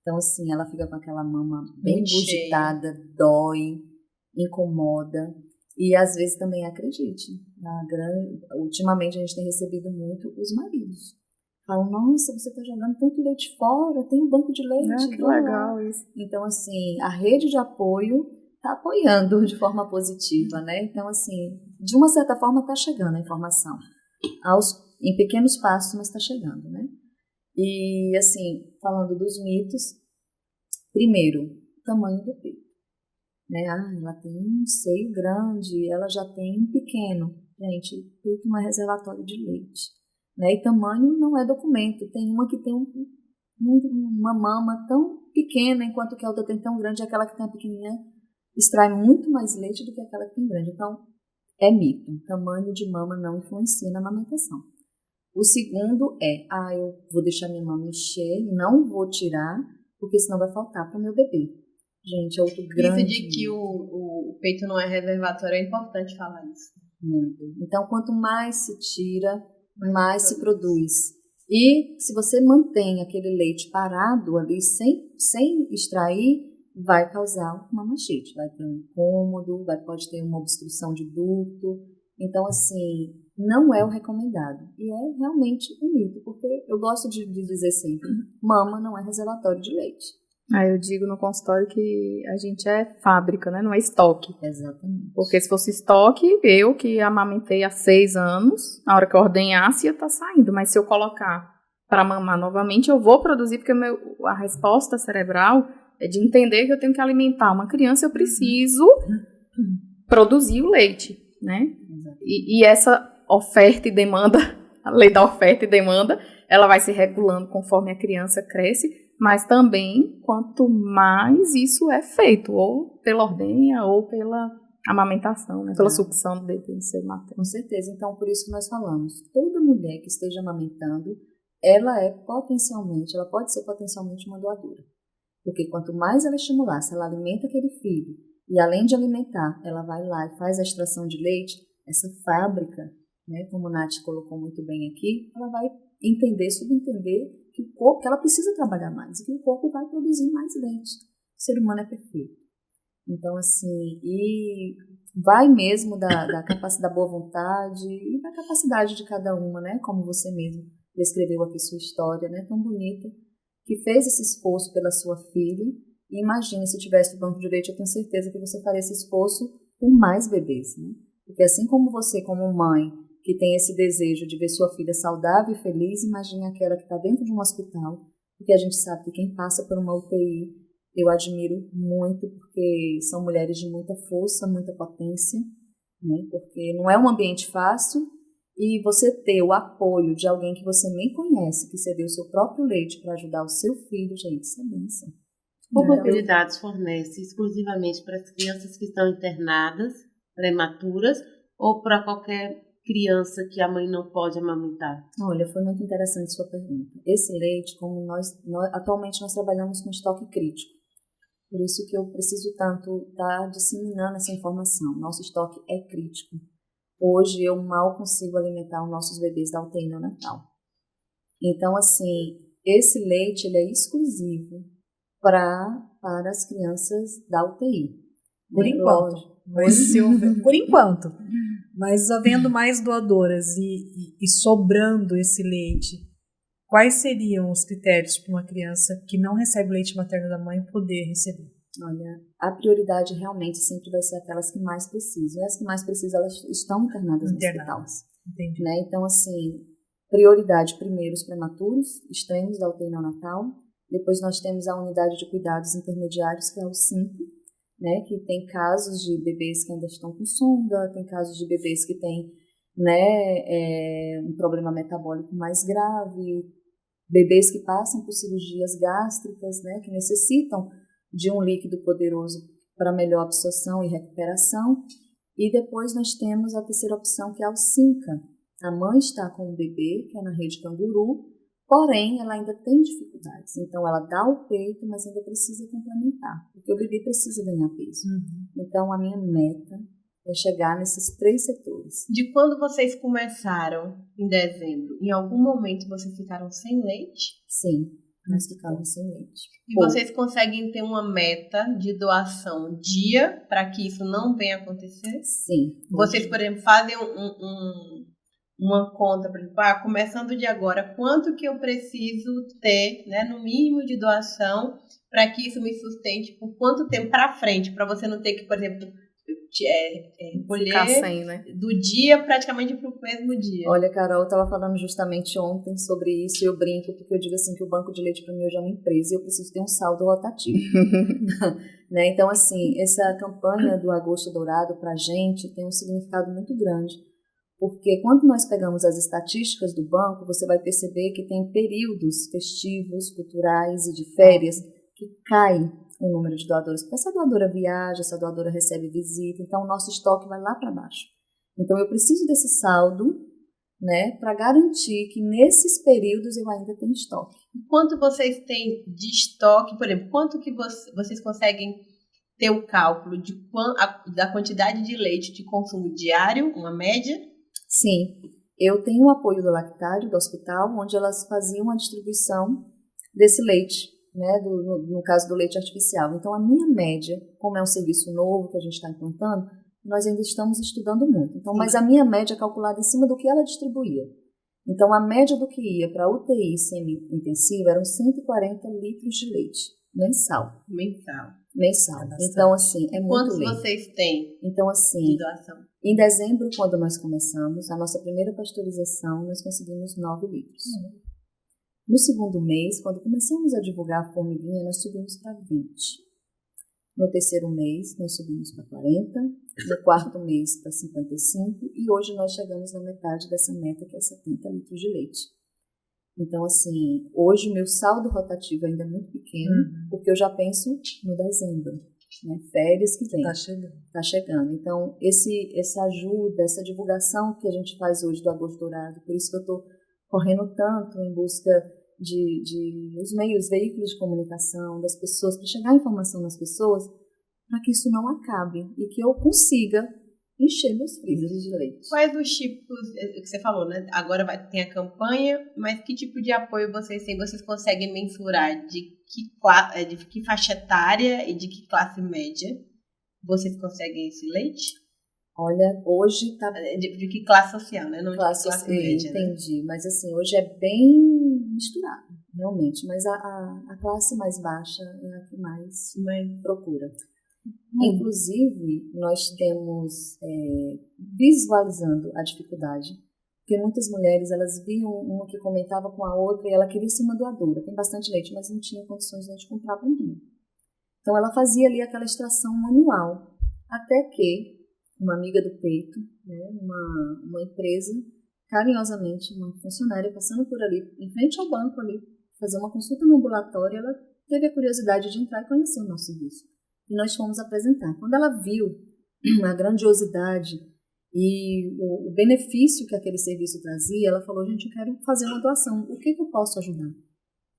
Então, assim, ela fica com aquela mama bem engurgitada, dói, incomoda. E, às vezes, também, acredite, ultimamente a gente tem recebido muito os maridos. Falam, nossa, você está jogando tanto leite fora, tem um banco de leite. Que legal isso. Então, assim, a rede de apoio está apoiando de forma positiva, né? Então, assim, de uma certa forma está chegando a informação. Em pequenos passos, mas está chegando, né? E, assim, falando dos mitos, primeiro, o tamanho do peito. Né? Ela tem um seio grande, ela já tem um pequeno. Gente, peito não é reservatório de leite. Né? E tamanho não é documento. Tem uma que tem uma mama tão pequena, enquanto que a outra tem tão grande, aquela que tem a pequenininha extrai muito mais leite do que aquela que tem grande. Então, é mito. O tamanho de mama não influencia na amamentação. O segundo é, eu vou deixar minha mama encher, não vou tirar, porque senão vai faltar para o meu bebê. Gente, é outro grande... Isso de que o peito não é reservatório, é importante falar isso. Muito. Então, quanto mais se tira, mais se produz. E se você mantém aquele leite parado ali, sem extrair, vai causar uma mastite, vai ter um incômodo, pode ter uma obstrução de ducto. Então, assim, não é o recomendado. E é realmente um mito, porque eu gosto de dizer sempre, mama não é reservatório de leite. Eu digo no consultório que a gente é fábrica, né? Não é estoque. Exatamente. Porque se fosse estoque, eu que amamentei há 6 anos, na hora que eu ordenhasse ia estar saindo. Mas se eu colocar para mamar novamente, eu vou produzir, porque a resposta cerebral é de entender que eu tenho que alimentar uma criança, eu preciso produzir o leite, né? E essa oferta e demanda, a lei da oferta e demanda, ela vai se regulando conforme a criança cresce, mas também quanto mais isso é feito, ou pela ordenha, ou pela amamentação, né? Pela sucção do bebê no seio materno. Com certeza. Então, por isso que nós falamos, toda mulher que esteja amamentando, ela pode ser potencialmente uma doadora. Porque quanto mais ela estimular, se ela alimenta aquele filho, e além de alimentar, ela vai lá e faz a extração de leite, essa fábrica, né, como a Nath colocou muito bem aqui, ela vai subentender que o corpo, que ela precisa trabalhar mais, e que o corpo vai produzir mais leite. O ser humano é perfeito. Então, assim, e vai mesmo da capacidade, da boa vontade e da capacidade de cada uma, né, como você mesmo descreveu aqui sua história, né, tão bonita, que fez esse esforço pela sua filha. E imagina, se tivesse o banco de leite, eu tenho certeza que você faria esse esforço por mais bebês, né? Porque assim como você, como mãe, que tem esse desejo de ver sua filha saudável e feliz, imagine aquela que está dentro de um hospital, porque a gente sabe que quem passa por uma UTI, eu admiro muito, porque são mulheres de muita força, muita potência, né? Porque não é um ambiente fácil, e você ter o apoio de alguém que você nem conhece, que cedeu o seu próprio leite para ajudar o seu filho, gente, isso é bênção. Oportunidades fornece exclusivamente para as crianças que estão internadas, prematuras, ou para qualquer criança que a mãe não pode amamentar? Olha, foi muito interessante sua pergunta. Esse leite, como atualmente nós trabalhamos com estoque crítico, por isso que eu preciso tanto estar disseminando essa informação. Nosso estoque é crítico. Hoje eu mal consigo alimentar os nossos bebês da UTI neonatal. Então, assim, esse leite ele é exclusivo para as crianças da UTI. Por enquanto. Por enquanto. Mas havendo mais doadoras e sobrando esse leite, quais seriam os critérios para uma criança que não recebe leite materno da mãe poder receber? Olha, a prioridade realmente sempre vai ser aquelas que mais precisam. E as que mais precisam, elas estão internadas no hospital. Entendi. Né? Então, assim, prioridade primeiro os prematuros, extremos da UTI neonatal. Depois nós temos a unidade de cuidados intermediários, que é o 5, né? Que tem casos de bebês que ainda estão com sonda, tem casos de bebês que têm, né, um problema metabólico mais grave, bebês que passam por cirurgias gástricas, né, que necessitam de um líquido poderoso para melhor absorção e recuperação. E depois nós temos a terceira opção, que é o SINCA. A mãe está com o bebê, que é na rede Canguru, porém ela ainda tem dificuldades. Então ela dá o peito, mas ainda precisa complementar, porque o bebê precisa ganhar peso. Então a minha meta é chegar nesses 3 setores. De quando vocês começaram, em dezembro, em algum momento vocês ficaram sem leite? Sim. Nós ficamos sem leite. E vocês conseguem ter uma meta de doação dia para que isso não venha acontecer? Sim. Vocês, por exemplo, fazem uma conta, por exemplo, começando de agora, quanto que eu preciso ter, né, no mínimo de doação para que isso me sustente por quanto tempo para frente, para você não ter que, por exemplo, colher sem, né? do dia praticamente para o mesmo dia. Olha, Carol, eu estava falando justamente ontem sobre isso e eu brinco porque eu digo assim que o banco de leite para mim hoje é uma empresa e eu preciso ter um saldo rotativo. Né? Então, assim, essa campanha do Agosto Dourado para a gente tem um significado muito grande, porque quando nós pegamos as estatísticas do banco, você vai perceber que tem períodos festivos, culturais e de férias que caem o número de doadores, porque essa doadora viaja, essa doadora recebe visita, então o nosso estoque vai lá para baixo. Então, eu preciso desse saldo, né, para garantir que nesses períodos eu ainda tenho estoque. Quanto vocês têm de estoque, por exemplo, quanto que vocês conseguem ter o cálculo da quantidade de leite de consumo diário, uma média? Sim, eu tenho o apoio do lactário, do hospital, onde elas faziam a distribuição desse leite, né, no caso do leite artificial. Então, a minha média, como é um serviço novo que a gente está implantando, nós ainda estamos estudando muito. Então, mas a minha média é calculada em cima do que ela distribuía. Então, a média do que ia para a UTI semi-intensiva eram 140 litros de leite mensal. Então, assim, é muito Quantos leite. vocês têm então, assim, de doação? Em dezembro, quando nós começamos, a nossa primeira pasteurização, nós conseguimos 9 litros. No segundo mês, quando começamos a divulgar a formiguinha, nós subimos para 20. No terceiro mês, nós subimos para 40. No quarto mês, para 55. E hoje nós chegamos na metade dessa meta, que é 70 litros de leite. Então, assim, hoje o meu saldo rotativo ainda é muito pequeno, porque eu já penso no dezembro, né? Férias que vem. Está chegando. Então, essa ajuda, essa divulgação que a gente faz hoje do Agosto Dourado, por isso que eu estou correndo tanto em busca de os meios, veículos de comunicação, das pessoas, para chegar a informação nas pessoas, para que isso não acabe e que eu consiga encher meus freezers de leite. Quais os tipos, que você falou, né? Agora tem a campanha, mas que tipo de apoio vocês têm? Vocês conseguem mensurar de que faixa etária e de que classe média vocês conseguem esse leite? Olha, hoje tá... De que classe social, né? Não classe, de classe média, entendi. Né? Mas assim, hoje é bem misturado, realmente. Mas a classe mais baixa é a que mais procura. Inclusive, nós temos, visualizando a dificuldade, porque muitas mulheres, elas viam uma que comentava com a outra e ela queria ser uma doadora. Tem bastante leite, mas não tinha condições de comprar bombinha. Então, ela fazia ali aquela extração manual, até que uma amiga do peito, né, uma empresa, carinhosamente, uma funcionária passando por ali, em frente ao banco ali, fazer uma consulta no ambulatório, ela teve a curiosidade de entrar e conhecer o nosso serviço. E nós fomos apresentar. Quando ela viu a grandiosidade e o benefício que aquele serviço trazia, ela falou, gente, eu quero fazer uma doação, o que eu posso ajudar?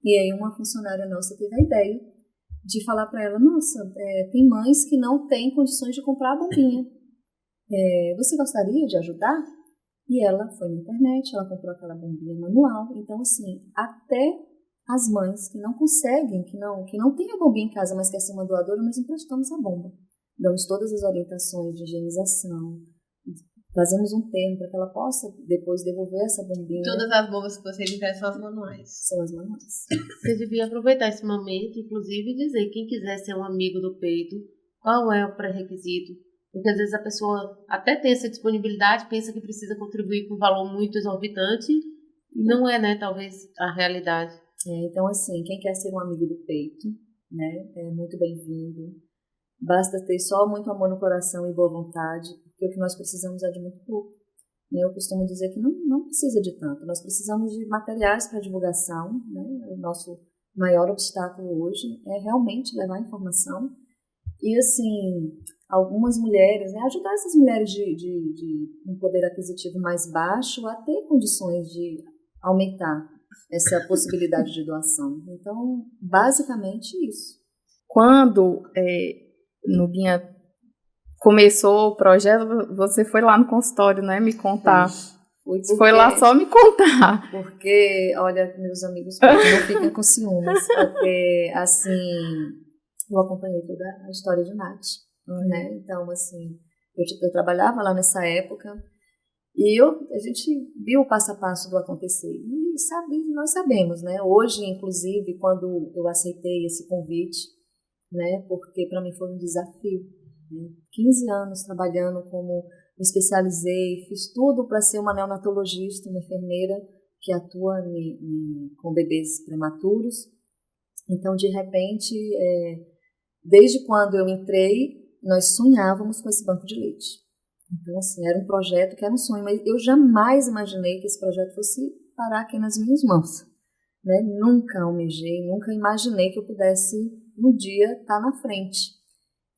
E aí uma funcionária nossa teve a ideia de falar para ela, nossa, tem mães que não têm condições de comprar a bombinha. Você gostaria de ajudar? E ela foi na internet, ela comprou aquela bombinha manual. Então, assim, até as mães que não conseguem, que não têm a bombinha em casa, mas quer ser uma doadora, nós emprestamos a bomba. Damos todas as orientações de higienização, fazemos um termo para que ela possa depois devolver essa bombinha. Todas as bombas que vocês emprestam são as manuais. São as manuais. Você devia aproveitar esse momento, inclusive, e dizer, quem quiser ser um amigo do peito, qual é o pré-requisito? Porque às vezes a pessoa até tem essa disponibilidade, pensa que precisa contribuir com um valor muito exorbitante, e não é, né, talvez, a realidade. Então, assim, quem quer ser um amigo do peito, né, é muito bem-vindo. Basta ter só muito amor no coração e boa vontade, porque o que nós precisamos é de muito pouco. Eu costumo dizer que não precisa de tanto. Nós precisamos de materiais para divulgação, né? O nosso maior obstáculo hoje é realmente levar informação. E, assim, algumas mulheres, né, ajudar essas mulheres de um poder aquisitivo mais baixo a ter condições de aumentar essa possibilidade de doação. Então, basicamente isso. Quando Nuguinha começou o projeto, você foi lá no consultório, né, me contar. Foi lá só me contar. Porque, olha, meus amigos não ficam com ciúmes, porque, assim, eu acompanhei toda a história de Nath, né? Então, assim, eu trabalhava lá nessa época e a gente viu o passo a passo do acontecer. E nós sabemos, né? Hoje, inclusive, quando eu aceitei esse convite, né? Porque para mim foi um desafio. Né? 15 anos trabalhando me especializei, fiz tudo para ser uma neonatologista, uma enfermeira que atua com bebês prematuros. Então, de repente, desde quando eu entrei, nós sonhávamos com esse banco de leite. Então, assim, era um projeto que era um sonho, mas eu jamais imaginei que esse projeto fosse parar aqui nas minhas mãos. Né? Nunca almejei, nunca imaginei que eu pudesse, um dia, estar na frente.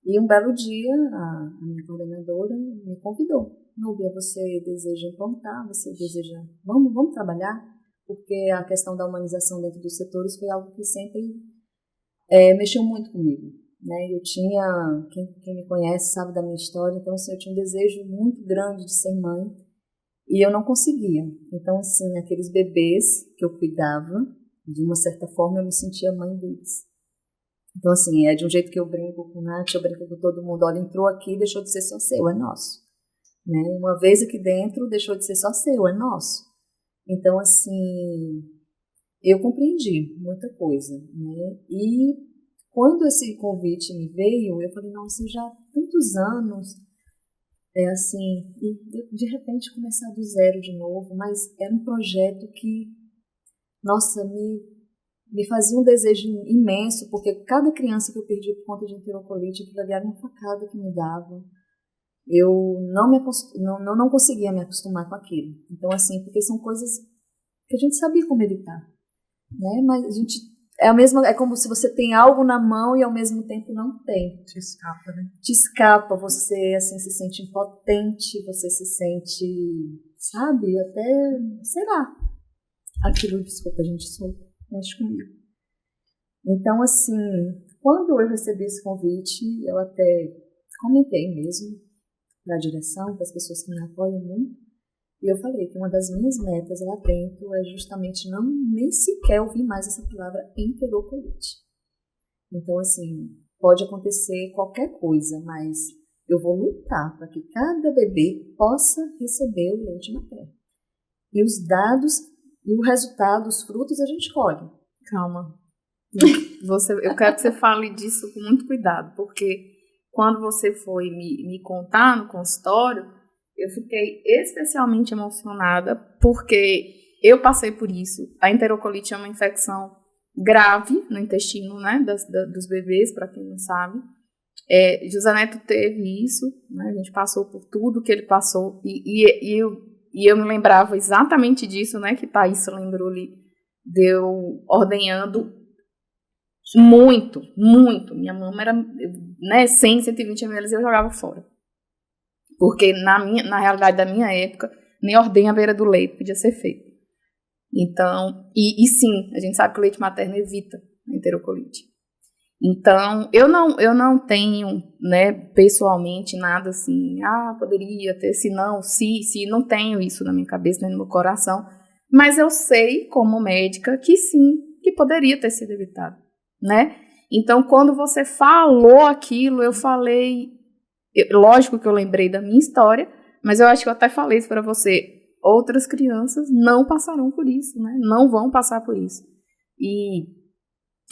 E um belo dia, a minha coordenadora me convidou Núbia, você deseja implantar, você deseja, vamos trabalhar? Porque a questão da humanização dentro dos setores foi algo que sempre mexeu muito comigo, né? Eu tinha, quem me conhece sabe da minha história, então assim, eu tinha um desejo muito grande de ser mãe e eu não conseguia. Então assim, aqueles bebês que eu cuidava, de uma certa forma eu me sentia mãe deles. Então assim, de um jeito que eu brinco com o Nath, eu brinco com todo mundo, olha, entrou aqui, deixou de ser só seu, é nosso. Né? Uma vez aqui dentro, deixou de ser só seu, é nosso. Então assim, eu compreendi muita coisa, né? E quando esse convite me veio, eu falei, nossa, eu já há tantos anos, assim, e de repente começar do zero de novo, mas era um projeto que, nossa, me fazia um desejo imenso, porque cada criança que eu perdi por conta de enterocolite, aquilo ali era uma facada que me dava. Eu não conseguia me acostumar com aquilo. Então, assim, porque são coisas que a gente sabia como evitar, né? Mas a gente é como se você tem algo na mão e ao mesmo tempo não tem. Te escapa, né? Te escapa, você assim se sente impotente, você se sente, sabe, até, sei lá. Aquilo, desculpa, gente, isso mexe comigo. Então, assim, quando eu recebi esse convite, eu até comentei mesmo para a direção, para as pessoas que me apoiam muito, e eu falei que uma das minhas metas lá dentro é justamente nem sequer ouvir mais essa palavra enterocolite. Então, assim, pode acontecer qualquer coisa, mas eu vou lutar para que cada bebê possa receber o leite materno. E os dados e o resultado, os frutos, a gente colhe. Calma. Eu quero que você fale disso com muito cuidado, porque quando você foi me contar no consultório, eu fiquei especialmente emocionada, porque eu passei por isso. A enterocolite é uma infecção grave no intestino, né, dos bebês, para quem não sabe. José Neto teve isso, né, a gente passou por tudo que ele passou, e eu me lembrava exatamente disso, né, que Thaís lembrou ali, deu ordenhando muito, muito. Minha mama era, né, 100, 120 ml e eu jogava fora. Porque na realidade da minha época, nem ordenha à beira do leite podia ser feito. Então, e sim, a gente sabe que o leite materno evita a enterocolite. Então, eu não tenho, né, pessoalmente nada assim, poderia ter, se não tenho isso na minha cabeça, nem no meu coração, mas eu sei, como médica, que sim, que poderia ter sido evitado, né? Então, quando você falou aquilo, eu falei, lógico que eu lembrei da minha história, mas eu acho que eu até falei isso para você, outras crianças não passarão por isso, né? Não vão passar por isso. E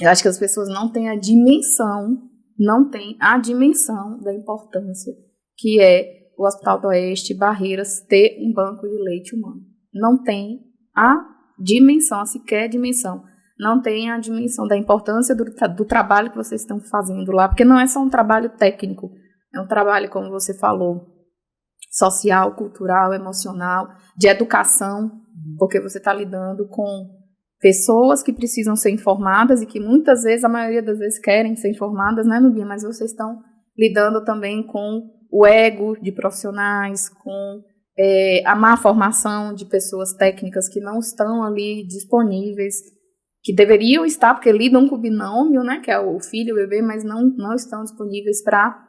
eu acho que as pessoas não têm a dimensão da importância que é o Hospital do Oeste, Barreiras, ter um banco de leite humano. Não tem a dimensão, sequer dimensão. Não tem a dimensão da importância do trabalho que vocês estão fazendo lá, porque não é só um trabalho técnico, é um trabalho, como você falou, social, cultural, emocional, de educação, porque você está lidando com pessoas que precisam ser informadas e que muitas vezes, a maioria das vezes, querem ser informadas, né, Nubinha? Mas vocês estão lidando também com o ego de profissionais, com a má formação de pessoas técnicas que não estão ali disponíveis, que deveriam estar, porque lidam com o binômio, né, que é o filho e o bebê, mas não estão disponíveis para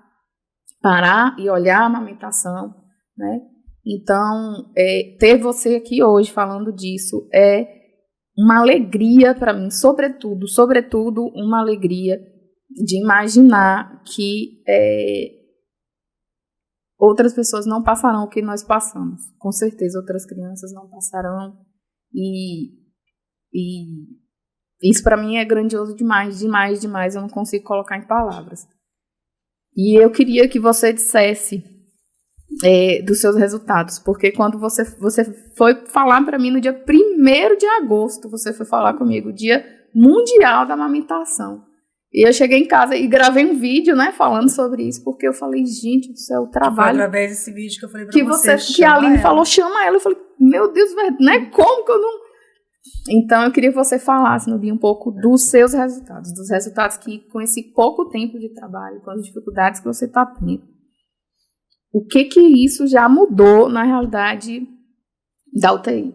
parar e olhar a amamentação, né? Então, ter você aqui hoje falando disso é uma alegria para mim, sobretudo uma alegria de imaginar que outras pessoas não passarão o que nós passamos. Com certeza outras crianças não passarão, e isso para mim é grandioso demais, demais, demais, eu não consigo colocar em palavras. E eu queria que você dissesse dos seus resultados, porque quando você foi falar para mim no dia 1º de agosto, você foi falar comigo, Dia Mundial da Amamentação. E eu cheguei em casa e gravei um vídeo, né, falando sobre isso, porque eu falei, gente do céu, o trabalho... Foi através desse vídeo que eu falei pra que a Aline falou, chama ela. Eu falei, meu Deus, né, como que eu não... Então, eu queria que você falasse, Nubinha, um pouco dos seus resultados, dos resultados que, com esse pouco tempo de trabalho, com as dificuldades que você está tendo. o que isso já mudou na realidade da UTI?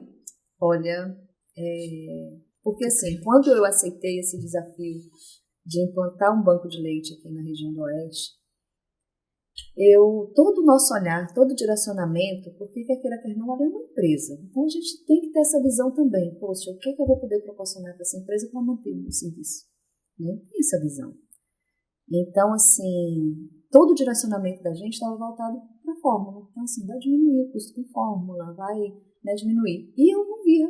Olha, porque assim, quando eu aceitei esse desafio de implantar um banco de leite aqui na região do Oeste, todo o nosso olhar, todo o direcionamento, porque quer queira, quer não, ela é uma empresa. Então a gente tem que ter essa visão também. Poxa, o que eu vou poder proporcionar para essa empresa para manter o meu serviço? Né? Tem essa visão. Então, assim, todo o direcionamento da gente estava voltado para a fórmula. Então, assim, vai diminuir o custo com fórmula, vai, né, diminuir. E eu não via.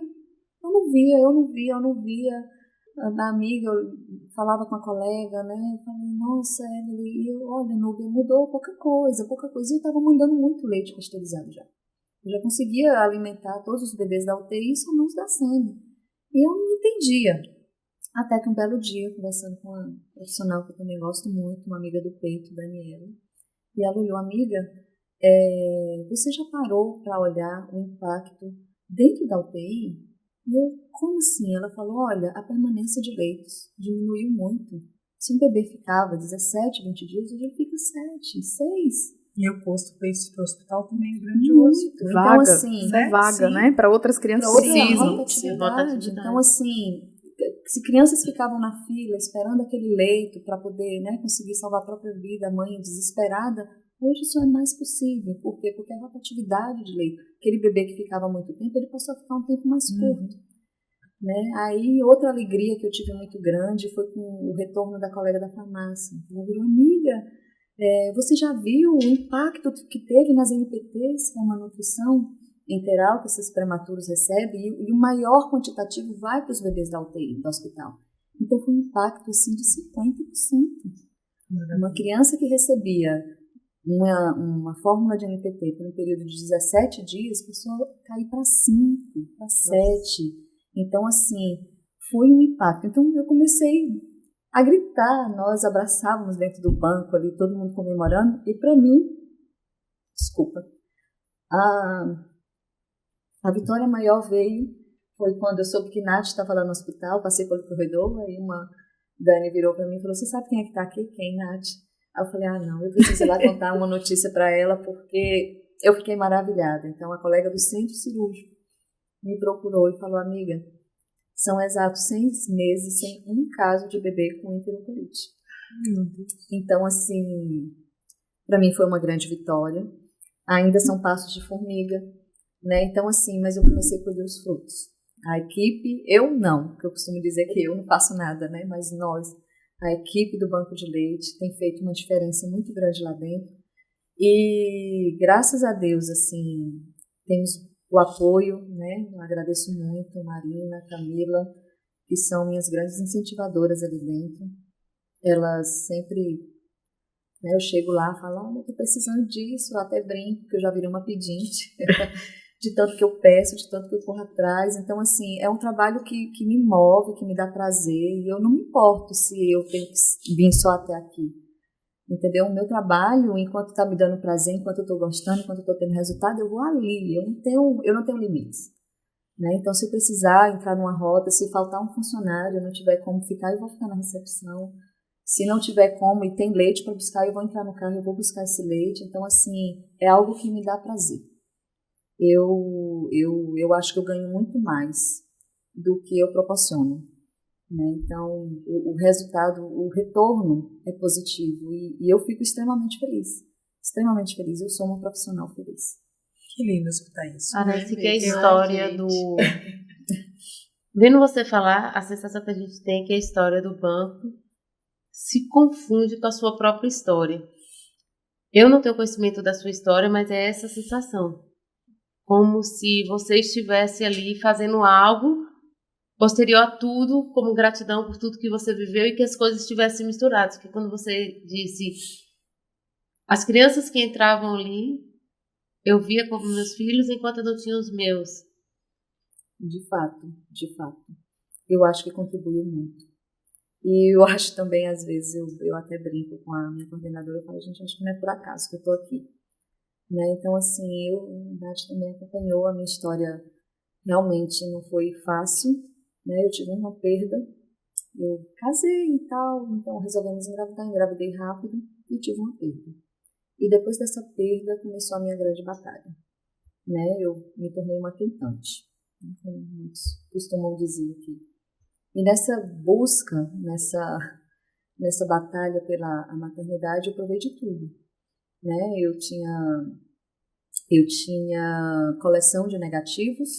A amiga, eu falava com a colega, né? Eu falei, nossa, Emily, olha, Núbia, mudou pouca coisa. E eu estava mandando muito leite pasteurizado já. Eu já conseguia alimentar todos os bebês da UTI e só não os da SEMI. E eu não entendia. Até que um belo dia, conversando com uma profissional que eu também gosto muito, uma amiga do peito, Daniela, e ela olhou, amiga, você já parou para olhar o impacto dentro da UTI? E eu, como assim? Ela falou, olha, a permanência de leitos diminuiu muito. Se um bebê ficava 17, 20 dias, hoje ele fica 7, 6. E o custo para o hospital também é grandioso. Vaga, então, assim, vaga, né? Para outras crianças precisam. Então, assim, se crianças ficavam na fila esperando aquele leito para poder, né, conseguir salvar a própria vida, a mãe desesperada, hoje isso é mais possível. Por quê? Porque a rotatividade de leito, aquele bebê que ficava muito tempo, ele passou a ficar um tempo mais curto. Né? Aí, outra alegria que eu tive muito grande foi com o retorno da colega da farmácia. Ela virou, amiga, você já viu o impacto que teve nas NPTs, que é uma nutrição enteral que esses prematuros recebem, e o maior quantitativo vai para os bebês da UTI, do hospital. Então, foi um impacto assim, de 50%. Uma criança que recebia uma fórmula de NPT por um período de 17 dias, passou a cair para 5, para 7. Então, assim, foi um impacto. Então, eu comecei a gritar, nós abraçávamos dentro do banco ali, todo mundo comemorando, e para mim, a vitória maior foi quando eu soube que Nath estava lá no hospital, passei pelo corredor, aí uma Dani virou para mim e falou, você sabe quem é que está aqui? Quem, Nath? Aí eu falei, não, eu preciso ir lá contar uma notícia para ela, porque eu fiquei maravilhada. Então, a colega do centro cirúrgico me procurou e falou, amiga, são exatos 6 meses sem um caso de bebê com enterocolite. Então, assim, para mim foi uma grande vitória. Ainda são passos de formiga, né? Então, assim, mas eu comecei a colher os frutos. A equipe, eu não, porque eu costumo dizer que eu não faço nada, né? Mas nós, a equipe do Banco de Leite, tem feito uma diferença muito grande lá dentro. E, graças a Deus, assim, temos o apoio, né? Eu agradeço muito Marina, Camila, que são minhas grandes incentivadoras ali dentro. Elas sempre, né, eu chego lá e falo, eu estou precisando disso, eu até brinco, porque eu já virei uma pedinte, de tanto que eu peço, de tanto que eu corro atrás. Então, assim, é um trabalho que me move, que me dá prazer, e eu não me importo se eu tenho que vir só até aqui. Entendeu? O meu trabalho, enquanto está me dando prazer, enquanto eu estou gostando, enquanto eu estou tendo resultado, eu vou ali, eu não tenho limites. Né? Então, se eu precisar entrar numa rota, se faltar um funcionário, eu não tiver como ficar, eu vou ficar na recepção. Se não tiver como e tem leite para buscar, eu vou entrar no carro, eu vou buscar esse leite. Então, assim, é algo que me dá prazer. Eu acho que eu ganho muito mais do que eu proporciono. Né? Então, o resultado, o retorno é positivo e eu fico extremamente feliz. Extremamente feliz. Eu sou uma profissional feliz. Que lindo escutar isso. Parece que a história do... Vendo você falar, a sensação que a gente tem é que a história do banco se confunde com a sua própria história. Eu não tenho conhecimento da sua história, mas é essa sensação. Como se você estivesse ali fazendo algo posterior a tudo, como gratidão por tudo que você viveu e que as coisas estivessem misturadas. Porque quando você disse, as crianças que entravam ali, eu via como meus filhos enquanto eu não tinha os meus. De fato. Eu acho que contribuiu muito. E eu acho também, às vezes, eu até brinco com a minha coordenadora, eu falo, gente, acho que não é por acaso que eu estou aqui. Né? Então, assim, a Nath também acompanhou a minha história. Realmente não foi fácil. Né? Eu tive uma perda, eu casei e tal, então resolvemos engravidar, engravidei rápido e tive uma perda. E depois dessa perda começou a minha grande batalha, né? Eu me tornei uma tentante, né, como muitos costumam dizer aqui. E nessa busca, nessa batalha pela a maternidade, eu provei de tudo, né? Eu tinha coleção de negativos,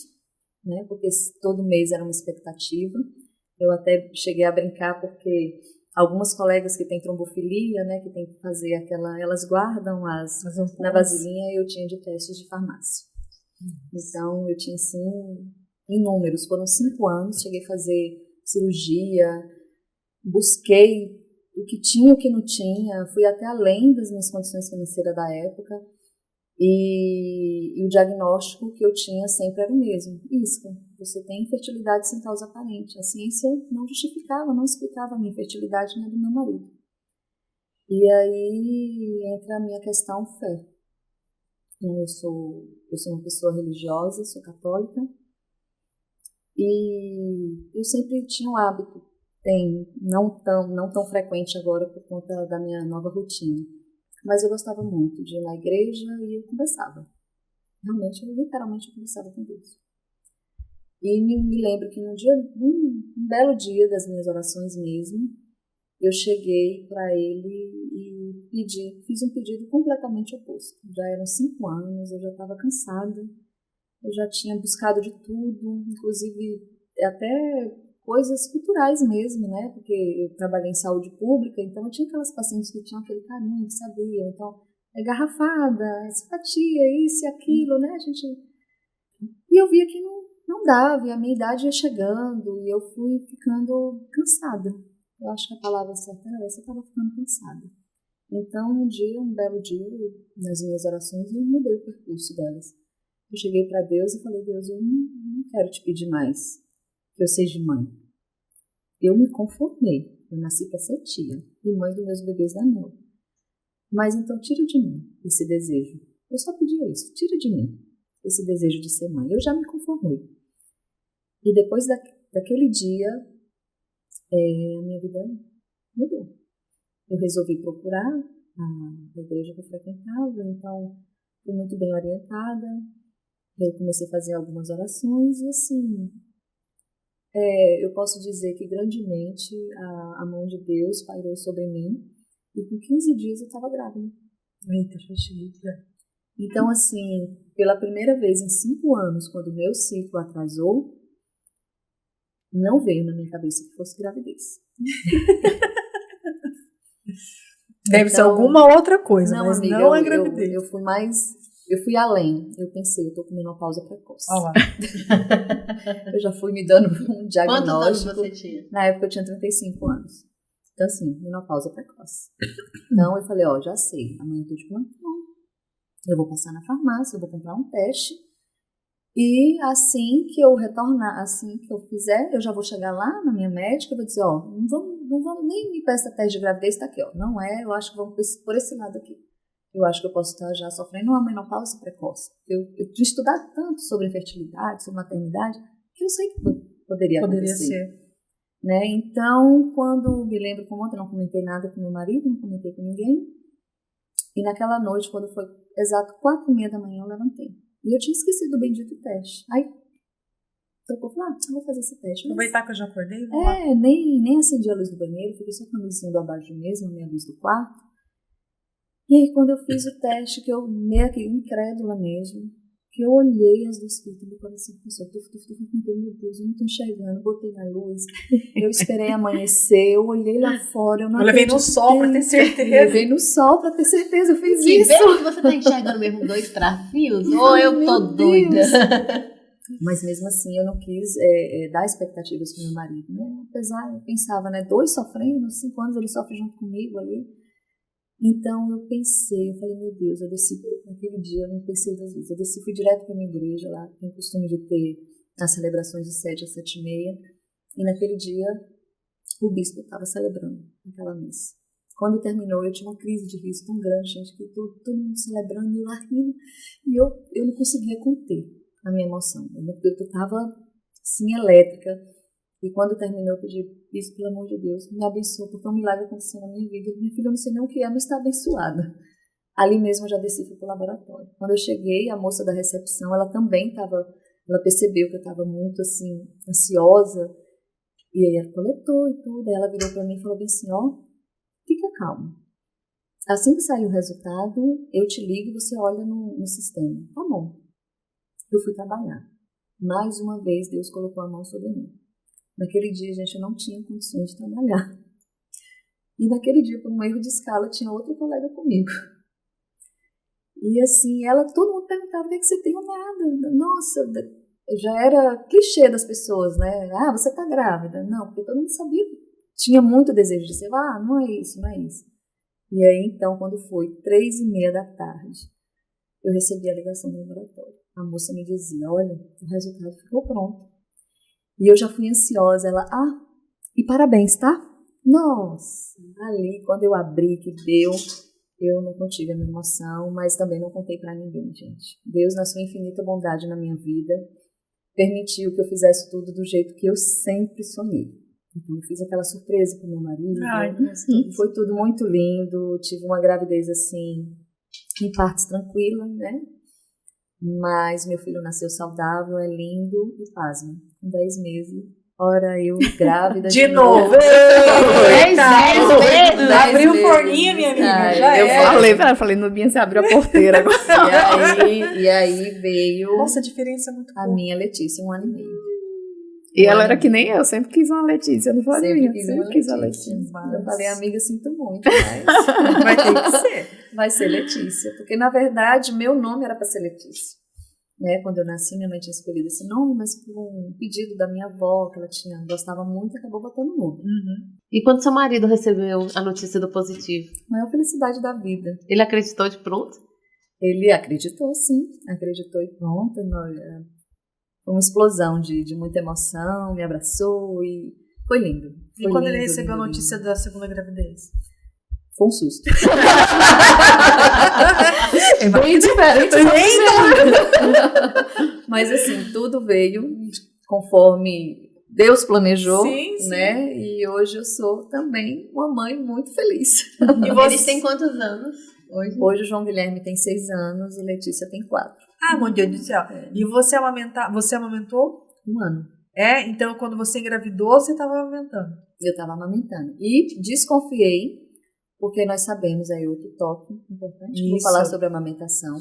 né? Porque todo mês era uma expectativa. Eu até cheguei a brincar porque algumas colegas que têm trombofilia, né, que tem que fazer elas guardam na vasilhinha, eu tinha de testes de farmácia. Então, eu tinha, assim, inúmeros. Foram 5 anos, cheguei a fazer cirurgia, busquei o que tinha e o que não tinha, fui até além das minhas condições financeiras da época. E o diagnóstico que eu tinha sempre era o mesmo: isca. Você tem infertilidade sem causa aparente. A ciência não justificava, não explicava a minha infertilidade nem a do meu marido. E aí entra a minha questão fé. Eu sou uma pessoa religiosa, sou católica, e eu sempre tinha um hábito, não tão frequente agora por conta da minha nova rotina, mas eu gostava muito de ir na igreja e eu conversava. Realmente, literalmente, eu conversava com Deus. E me lembro que um belo dia das minhas orações mesmo, eu cheguei para ele e fiz um pedido completamente oposto. Já eram 5 anos, eu já estava cansada, eu já tinha buscado de tudo, inclusive até coisas culturais mesmo, né? Porque eu trabalhei em saúde pública, então eu tinha aquelas pacientes que tinham aquele carinho, que sabiam. Então, garrafada, simpatia, isso e aquilo, né? E eu via que não dava, e a minha idade ia chegando, e eu fui ficando cansada. Eu acho que a palavra certa era essa, eu estava ficando cansada. Então, um belo dia, nas minhas orações, eu mudei o percurso delas. Eu cheguei para Deus e falei: Deus, eu não quero te pedir mais que eu seja mãe. Eu me conformei. Eu nasci para ser tia e mãe dos meus bebês da Mel. Mas então tira de mim esse desejo. Eu só pedi isso. Tira de mim esse desejo de ser mãe. Eu já me conformei. E depois daquele dia, a minha vida mudou. Eu resolvi procurar a igreja que eu frequentava, então fui muito bem orientada. Eu comecei a fazer algumas orações e assim, eu posso dizer que grandemente a mão de Deus pairou sobre mim, e com 15 dias eu estava grávida. Eita, chachita. Então, assim, pela primeira vez em 5 anos, quando o meu ciclo atrasou, não veio na minha cabeça que fosse gravidez. Deve ser alguma outra coisa, mas amiga, não é gravidez. Eu fui além. Eu pensei, eu tô com menopausa precoce. Olha lá. Eu já fui me dando um diagnóstico. Quantos anos você tinha? Na época eu tinha 35 anos. Então, assim, menopausa precoce. Então, eu falei, já sei, amanhã eu tô de plantão. Eu vou passar na farmácia, eu vou comprar um teste. E assim que eu retornar, assim que eu fizer, eu já vou chegar lá na minha médica e vou dizer, não vamos nem me peça teste de gravidez, tá aqui, Não é, eu acho que vamos por esse lado aqui. Eu acho que eu posso estar já sofrendo uma menopausa precoce. Eu tinha estudado tanto sobre infertilidade, sobre maternidade, que eu sei que poderia acontecer. Ser. Né? Então, quando me lembro como ontem, eu não comentei nada com meu marido, não comentei com ninguém. E naquela noite, quando foi exato 4h30 da manhã, eu levantei. E eu tinha esquecido o bendito teste. Aí, eu falei, eu vou fazer esse teste. Aproveitar que eu já acordei? Nem acendi a luz do banheiro, fiquei só com a luzinha do abajur mesmo, a minha luz do quarto. E aí, quando eu fiz o teste, que eu meio que incrédula mesmo, que eu olhei as 2 fitas, meu coração começou, meu Deus, eu não tô enxergando, botei na luz, eu esperei amanhecer, eu olhei lá fora, eu não acreditei. Eu levei no sol pra ter certeza. Levei no sol pra ter certeza, eu fiz que isso. Que você tá enxergando mesmo 2 trafios? Ou eu tô doida? Mas mesmo assim, eu não quis dar expectativas pro meu marido, né? Apesar, eu pensava, né, 2 sofrendo, 5 anos ele sofre junto comigo ali. Então eu falei, meu Deus, eu desci naquele dia, eu não pensei 2 vezes, eu desci, fui direto para minha igreja lá, tem costume de ter as celebrações de 7 às 7h30, e naquele dia o bispo estava celebrando aquela missa. Quando terminou, eu tinha uma crise de riso tão grande, gente, que todo mundo celebrando e eu lá rindo, e eu não conseguia conter a minha emoção, eu estava assim, elétrica. E quando terminou, eu pedi, bispo, pelo amor de Deus, me abençoa, porque um milagre aconteceu na minha vida. Minha filha, eu não sei nem o que é, mas está abençoada. Ali mesmo eu já desci e fui pro laboratório. Quando eu cheguei, a moça da recepção, ela também ela percebeu que eu estava muito, assim, ansiosa. E aí ela coletou e tudo. Aí ela virou para mim e falou bem assim, fica calma. Assim que sair o resultado, eu te ligo e você olha no sistema. Tá bom. Eu fui trabalhar. Mais uma vez, Deus colocou a mão sobre mim. Naquele dia, gente, eu não tinha condições de trabalhar. E naquele dia, por um erro de escala, tinha outra colega comigo. E assim, todo mundo perguntava, o que é que você tem? Nada. Nossa, já era clichê das pessoas, né? Ah, você tá grávida. Não, porque todo mundo sabia. Tinha muito desejo de ser, não é isso, não é isso. E aí, então, quando foi 3h30 da tarde, eu recebi a ligação do laboratório. A moça me dizia, olha, o resultado ficou pronto. E eu já fui ansiosa. Ela, e parabéns, tá? Nossa, ali, quando eu abri, que deu, eu não contive a minha emoção, mas também não contei pra ninguém, gente. Deus, na sua infinita bondade na minha vida, permitiu que eu fizesse tudo do jeito que eu sempre sonhei. Então, eu fiz aquela surpresa com meu marido. Foi tudo muito lindo. Tive uma gravidez, assim, em partes tranquila, né? Mas meu filho nasceu saudável, é lindo e pasme. Com 10 meses, ora eu grávida de novo. 10 meses. Abriu o forninho, minha amiga. Eu falei, Nubinha, você abriu a porteira agora. E aí veio Nossa, a diferença é muito boa. A minha Letícia, 1 ano e meio. E ela era que nem eu, sempre quis uma Letícia, não falei, sempre quis uma Letícia. Eu falei, amiga, sinto muito, mas vai ter que ser. Vai ser Letícia, porque na verdade meu nome era para ser Letícia. Né? Quando eu nasci, minha mãe tinha escolhido esse nome, mas por um pedido da minha avó, que ela gostava muito, acabou botando o nome. E quando seu marido recebeu a notícia do positivo? Maior felicidade da vida. Ele acreditou de pronto? Ele acreditou, sim. Acreditou e pronto. Foi uma explosão de muita emoção, me abraçou e foi lindo. E quando ele recebeu a notícia da segunda gravidez? Foi um susto. É bem diferente. Mas assim, tudo veio conforme Deus planejou, sim. Né? E hoje eu sou também uma mãe muito feliz. E vocês têm quantos anos hoje? Hoje o João Guilherme tem 6 anos e Letícia tem 4. Meu Deus do céu. E você amamentou? 1 ano. Então quando você engravidou, você estava amamentando? Eu estava amamentando. E desconfiei, porque nós sabemos, aí outro toque importante, vou falar sobre a amamentação.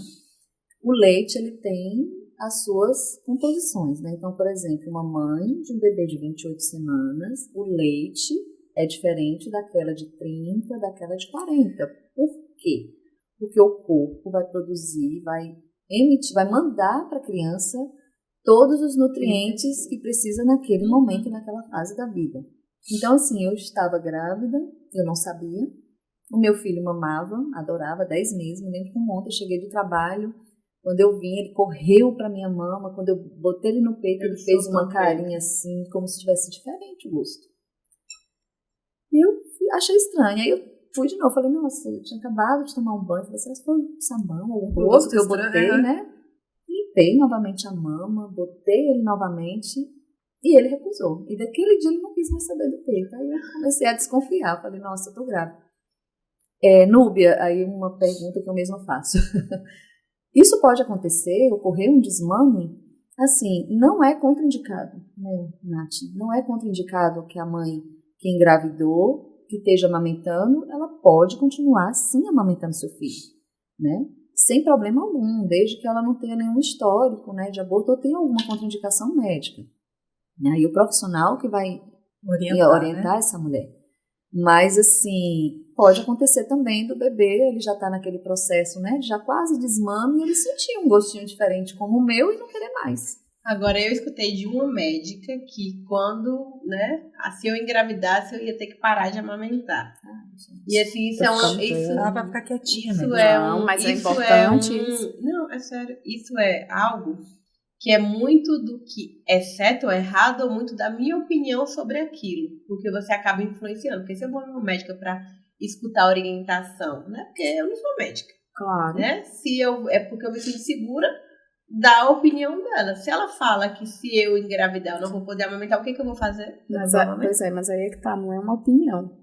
O leite, ele tem as suas composições, né? Então, por exemplo, uma mãe de um bebê de 28 semanas, o leite é diferente daquela de 30, daquela de 40. Por quê? Porque o corpo vai produzir, vai emitir, vai mandar para a criança todos os nutrientes que precisa naquele momento, naquela fase da vida. Então, assim, eu estava grávida, eu não sabia. O meu filho mamava, adorava, 10 meses. Me lembro como ontem eu cheguei do trabalho, quando eu vim, ele correu para minha mama. Quando eu botei ele no peito, ele fez uma carinha assim, como se tivesse diferente o gosto. E eu achei estranho. Aí eu fui de novo, falei, nossa, eu tinha acabado de tomar um banho. Falei, será que foi sabão ou algum gosto que eu botei, né? Limpei novamente a mama, botei ele novamente e ele recusou. E daquele dia ele não quis mais saber do peito. Aí eu comecei a desconfiar. Falei, nossa, eu tô grávida. Núbia, aí uma pergunta que eu mesma faço. Isso pode acontecer, ocorrer um desmame? Assim, não é contraindicado, né, Nath? Não é contraindicado que a mãe que engravidou, que esteja amamentando, ela pode continuar sim amamentando seu filho, né? Sem problema algum, desde que ela não tenha nenhum histórico, né, de aborto ou tenha alguma contraindicação médica. Aí o profissional que vai orientar essa mulher. Mas, assim, pode acontecer também do bebê, ele já está naquele processo, né, já quase desmame, e ele sentir um gostinho diferente como o meu e não querer mais. Agora, eu escutei de uma médica que quando, né, se eu engravidasse, eu ia ter que parar de amamentar. E assim, isso é uma... Dá pra ficar quietinha, né? Mas é importante isso. Não, é sério. Isso é algo que é muito do que é certo ou errado, ou muito da minha opinião sobre aquilo. Porque você acaba influenciando. Porque se eu vou numa médica para escutar a orientação, né? Porque eu não sou médica. Claro. Né? É porque eu me sinto segura da opinião dela. Se ela fala que se eu engravidar eu não vou poder amamentar, o que eu vou fazer? Mas aí é que tá, não é uma opinião.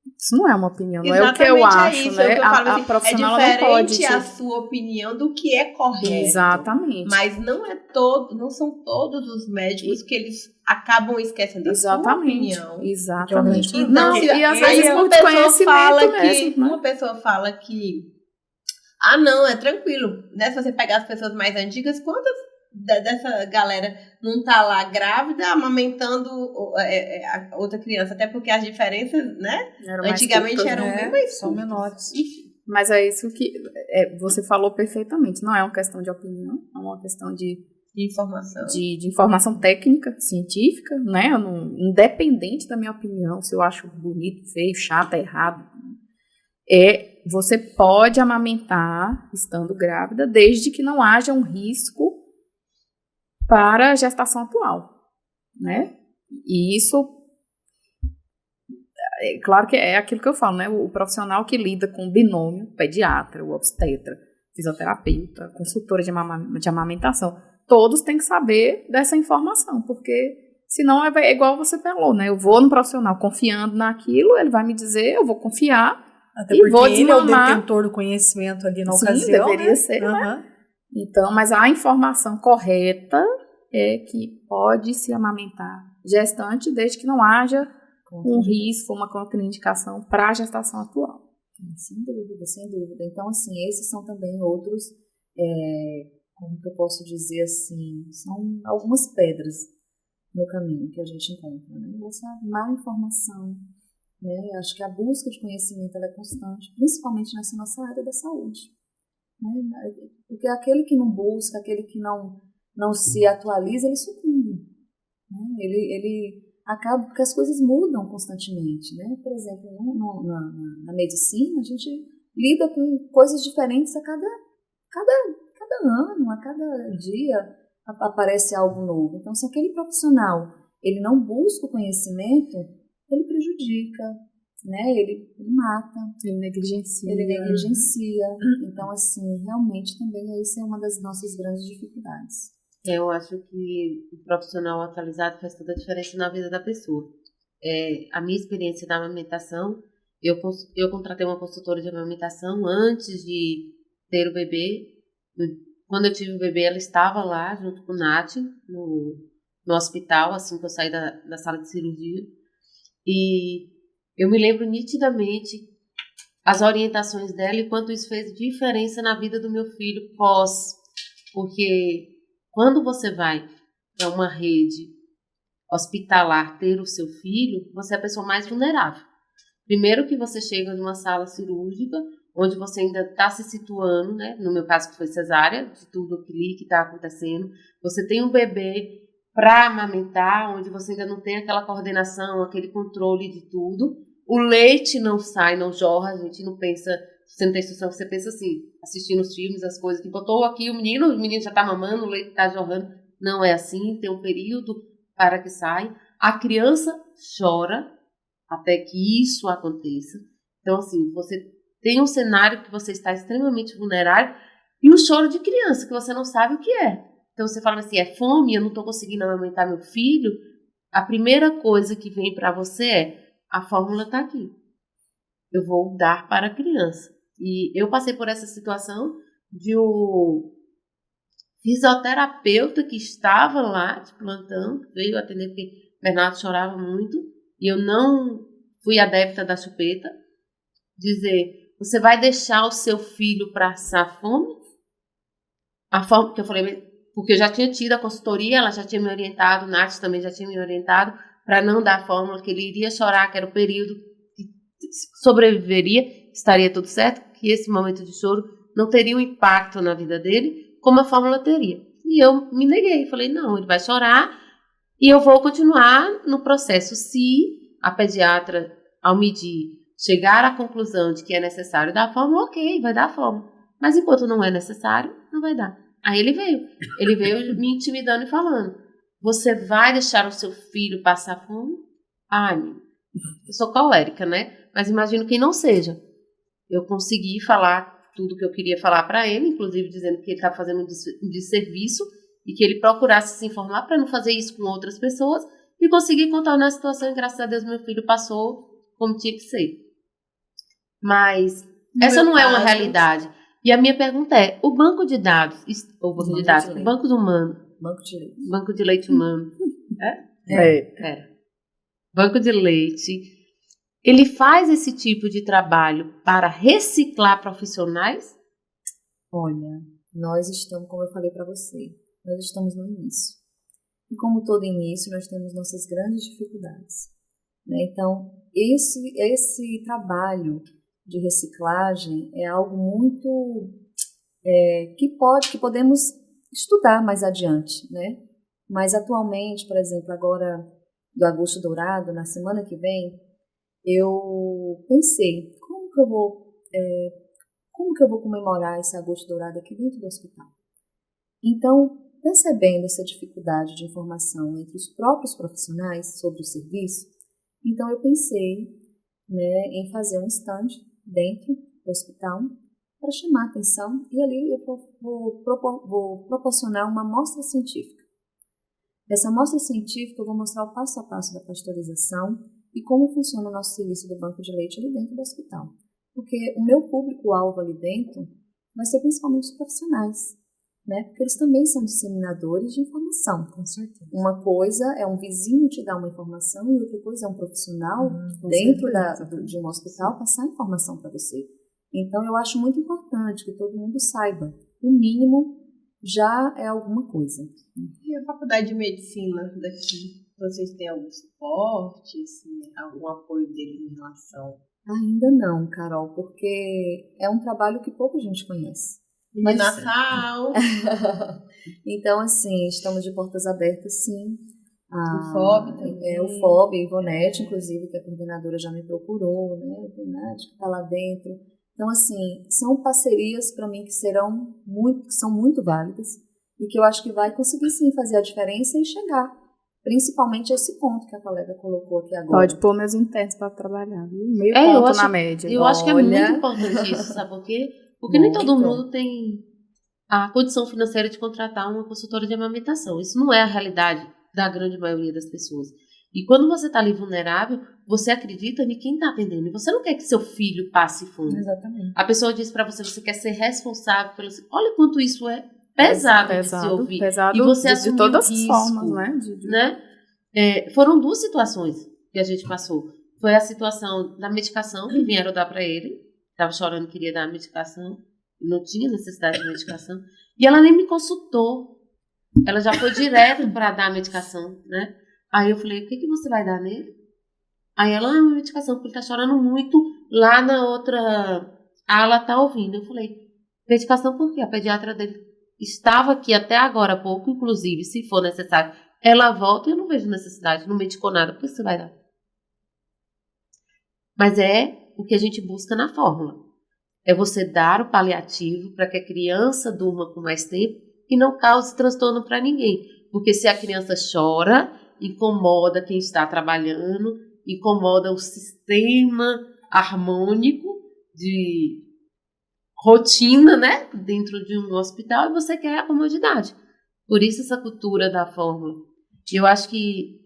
Isso não é uma opinião, não é o que eu acho, isso, né? É o que eu falo, a assim, profissional é não pode diferente a sua opinião do que é correto. Exatamente. Mas não são todos os médicos que eles acabam esquecendo da sua opinião. Exatamente. Então, não, e às vezes uma por pessoa desconhecimento fala mesmo, que né? uma pessoa fala que não, é tranquilo, né? Se você pegar as pessoas mais antigas, quantas dessa galera não tá lá grávida amamentando a outra criança, até porque as diferenças, né, antigamente curtas, eram bem mais são menores. Mas é isso que você falou perfeitamente. Não é uma questão de opinião, é uma questão de informação, de informação técnica, científica, né? Independente da minha opinião, se eu acho bonito, feio, chato, errado, você pode amamentar estando grávida, desde que não haja um risco para a gestação atual, né? E isso, claro que é aquilo que eu falo, né? O profissional que lida com o binômio, pediatra, o obstetra, fisioterapeuta, consultora de amamentação, todos têm que saber dessa informação, porque senão é igual você falou, né? Eu vou no profissional confiando naquilo, ele vai me dizer, eu vou confiar. Até porque ele é o detentor do conhecimento ali na ocasião, deveria né? ser, né? Então, mas a informação correta é que pode se amamentar gestante desde que não haja um risco, uma contraindicação para a gestação atual. Sem dúvida, sem dúvida. Então, assim, esses são também outros, como que eu posso dizer assim, são algumas pedras no caminho que a gente encontra, né? Essa má informação, né? Acho que a busca de conhecimento ela é constante, principalmente nessa nossa área da saúde, né? Porque aquele que não busca, aquele que não se atualiza, ele sucumbe, né? Ele acaba, porque as coisas mudam constantemente, né? Por exemplo, na medicina, a gente lida com coisas diferentes a cada ano, a cada dia aparece algo novo. Então, se aquele profissional ele não busca o conhecimento, ele prejudica, né? Ele mata, ele negligencia. Então, assim, realmente também isso é uma das nossas grandes dificuldades. Eu acho que o profissional atualizado faz toda a diferença na vida da pessoa. A minha experiência da amamentação, eu contratei uma consultora de amamentação antes de ter o bebê. Quando eu tive o bebê, ela estava lá junto com o Nath no hospital, assim que eu saí da sala de cirurgia. E eu me lembro nitidamente as orientações dela e quanto isso fez diferença na vida do meu filho porque quando você vai para uma rede hospitalar ter o seu filho, você é a pessoa mais vulnerável. Primeiro que você chega numa sala cirúrgica, onde você ainda está se situando, né? No meu caso que foi cesárea, de tudo aquilo que está acontecendo. Você tem um bebê para amamentar, onde você ainda não tem aquela coordenação, aquele controle de tudo. O leite não sai, não jorra, a gente não pensa, você não tem instrução, você pensa assim, assistindo os filmes, as coisas, que botou aqui o menino já está mamando, o leite está jorrando. Não é assim, tem um período para que sai. A criança chora até que isso aconteça. Então, assim, você tem um cenário que você está extremamente vulnerável e um choro de criança que você não sabe o que é. Então, você fala assim, é fome, eu não estou conseguindo amamentar meu filho. A primeira coisa que vem para você a fórmula está aqui. Eu vou dar para a criança. E eu passei por essa situação de um fisioterapeuta que estava lá de plantão, veio atender porque o Bernardo chorava muito, e eu não fui adepta da chupeta, dizer, você vai deixar o seu filho passar fome? A forma que eu falei, porque eu já tinha tido a consultoria, ela já tinha me orientado, o Nath também já tinha me orientado, para não dar a fórmula, que ele iria chorar, que era o período que sobreviveria, estaria tudo certo, que esse momento de choro não teria um impacto na vida dele, como a fórmula teria. E eu me neguei, falei, não, ele vai chorar e eu vou continuar no processo. Se a pediatra, ao medir, chegar à conclusão de que é necessário dar a fórmula, ok, vai dar a fórmula. Mas enquanto não é necessário, não vai dar. Aí ele veio me intimidando e falando, você vai deixar o seu filho passar fome? Ai, eu sou colérica, né? Mas imagino que não seja. Eu consegui falar tudo que eu queria falar para ele, inclusive dizendo que ele estava fazendo um desserviço e que ele procurasse se informar para não fazer isso com outras pessoas e consegui contornar a situação e graças a Deus meu filho passou como tinha que ser. Mas essa não é uma realidade. E a minha pergunta é, o banco de dados, o banco humano, banco de leite humano, banco de leite, ele faz esse tipo de trabalho para reciclar profissionais? Olha, nós estamos, como eu falei para você, nós estamos no início. E como todo início, nós temos nossas grandes dificuldades, né? Então, esse trabalho de reciclagem é algo muito que podemos estudar mais adiante, né? Mas atualmente, por exemplo, agora do Agosto Dourado, na semana que vem, eu pensei, como que eu vou comemorar esse Agosto Dourado aqui dentro do hospital? Então, percebendo essa dificuldade de informação entre os próprios profissionais sobre o serviço, então eu pensei, né, em fazer um stand dentro do hospital para chamar a atenção, e ali eu vou proporcionar uma amostra científica. Nessa amostra científica eu vou mostrar o passo a passo da pasteurização e como funciona o nosso serviço do banco de leite ali dentro do hospital. Porque o meu público-alvo ali dentro vai ser principalmente os profissionais, né? Porque eles também são disseminadores de informação. Com certeza. Uma coisa é um vizinho te dar uma informação e outra coisa é um profissional dentro de um hospital passar informação para você. Então, eu acho muito importante que todo mundo saiba. O mínimo já é alguma coisa. E a faculdade de medicina daqui? Vocês têm algum suporte, assim, algum apoio deles em relação? Ainda não, Carol, porque é um trabalho que pouca gente conhece. Natal. Então, assim, estamos de portas abertas, sim. O FOB também. O FOB, a Ivonete, inclusive, que a coordenadora já me procurou, né? A Ivonete que está lá dentro. Então, assim, são parcerias para mim que são muito válidas e que eu acho que vai conseguir, sim, fazer a diferença e chegar, principalmente a esse ponto que a colega colocou aqui agora. Pode pôr meus internos para trabalhar, viu? Meio ponto na média. Eu acho que é muito importante isso, sabe por quê? Porque nem todo mundo tem a condição financeira de contratar uma consultora de amamentação. Isso não é a realidade da grande maioria das pessoas. E quando você está ali vulnerável, você acredita em quem está atendendo. E você não quer que seu filho passe fome. Exatamente. A pessoa diz para você, você quer ser responsável pelo... Olha quanto isso é pesado de se ouvir. Pesado e você de todas as formas, né? Foram duas situações que a gente passou. Foi a situação da medicação que vieram dar para ele. Estava chorando, queria dar a medicação. Não tinha necessidade de medicação. E ela nem me consultou. Ela já foi direto para dar a medicação, né? Aí eu falei, o que você vai dar nele? Aí ela, uma medicação, porque ele tá chorando muito. Lá na outra ala tá ouvindo. Eu falei, medicação por quê? A pediatra dele estava aqui até agora há pouco, inclusive, se for necessário. Ela volta e eu não vejo necessidade, não medicou nada. Por que você vai dar? Mas é o que a gente busca na fórmula. É você dar o paliativo para que a criança durma com mais tempo e não cause transtorno para ninguém. Porque se a criança chora, incomoda quem está trabalhando, incomoda o sistema harmônico de rotina, né, dentro de um hospital, e você quer a comodidade. Por isso essa cultura da fórmula. Eu acho que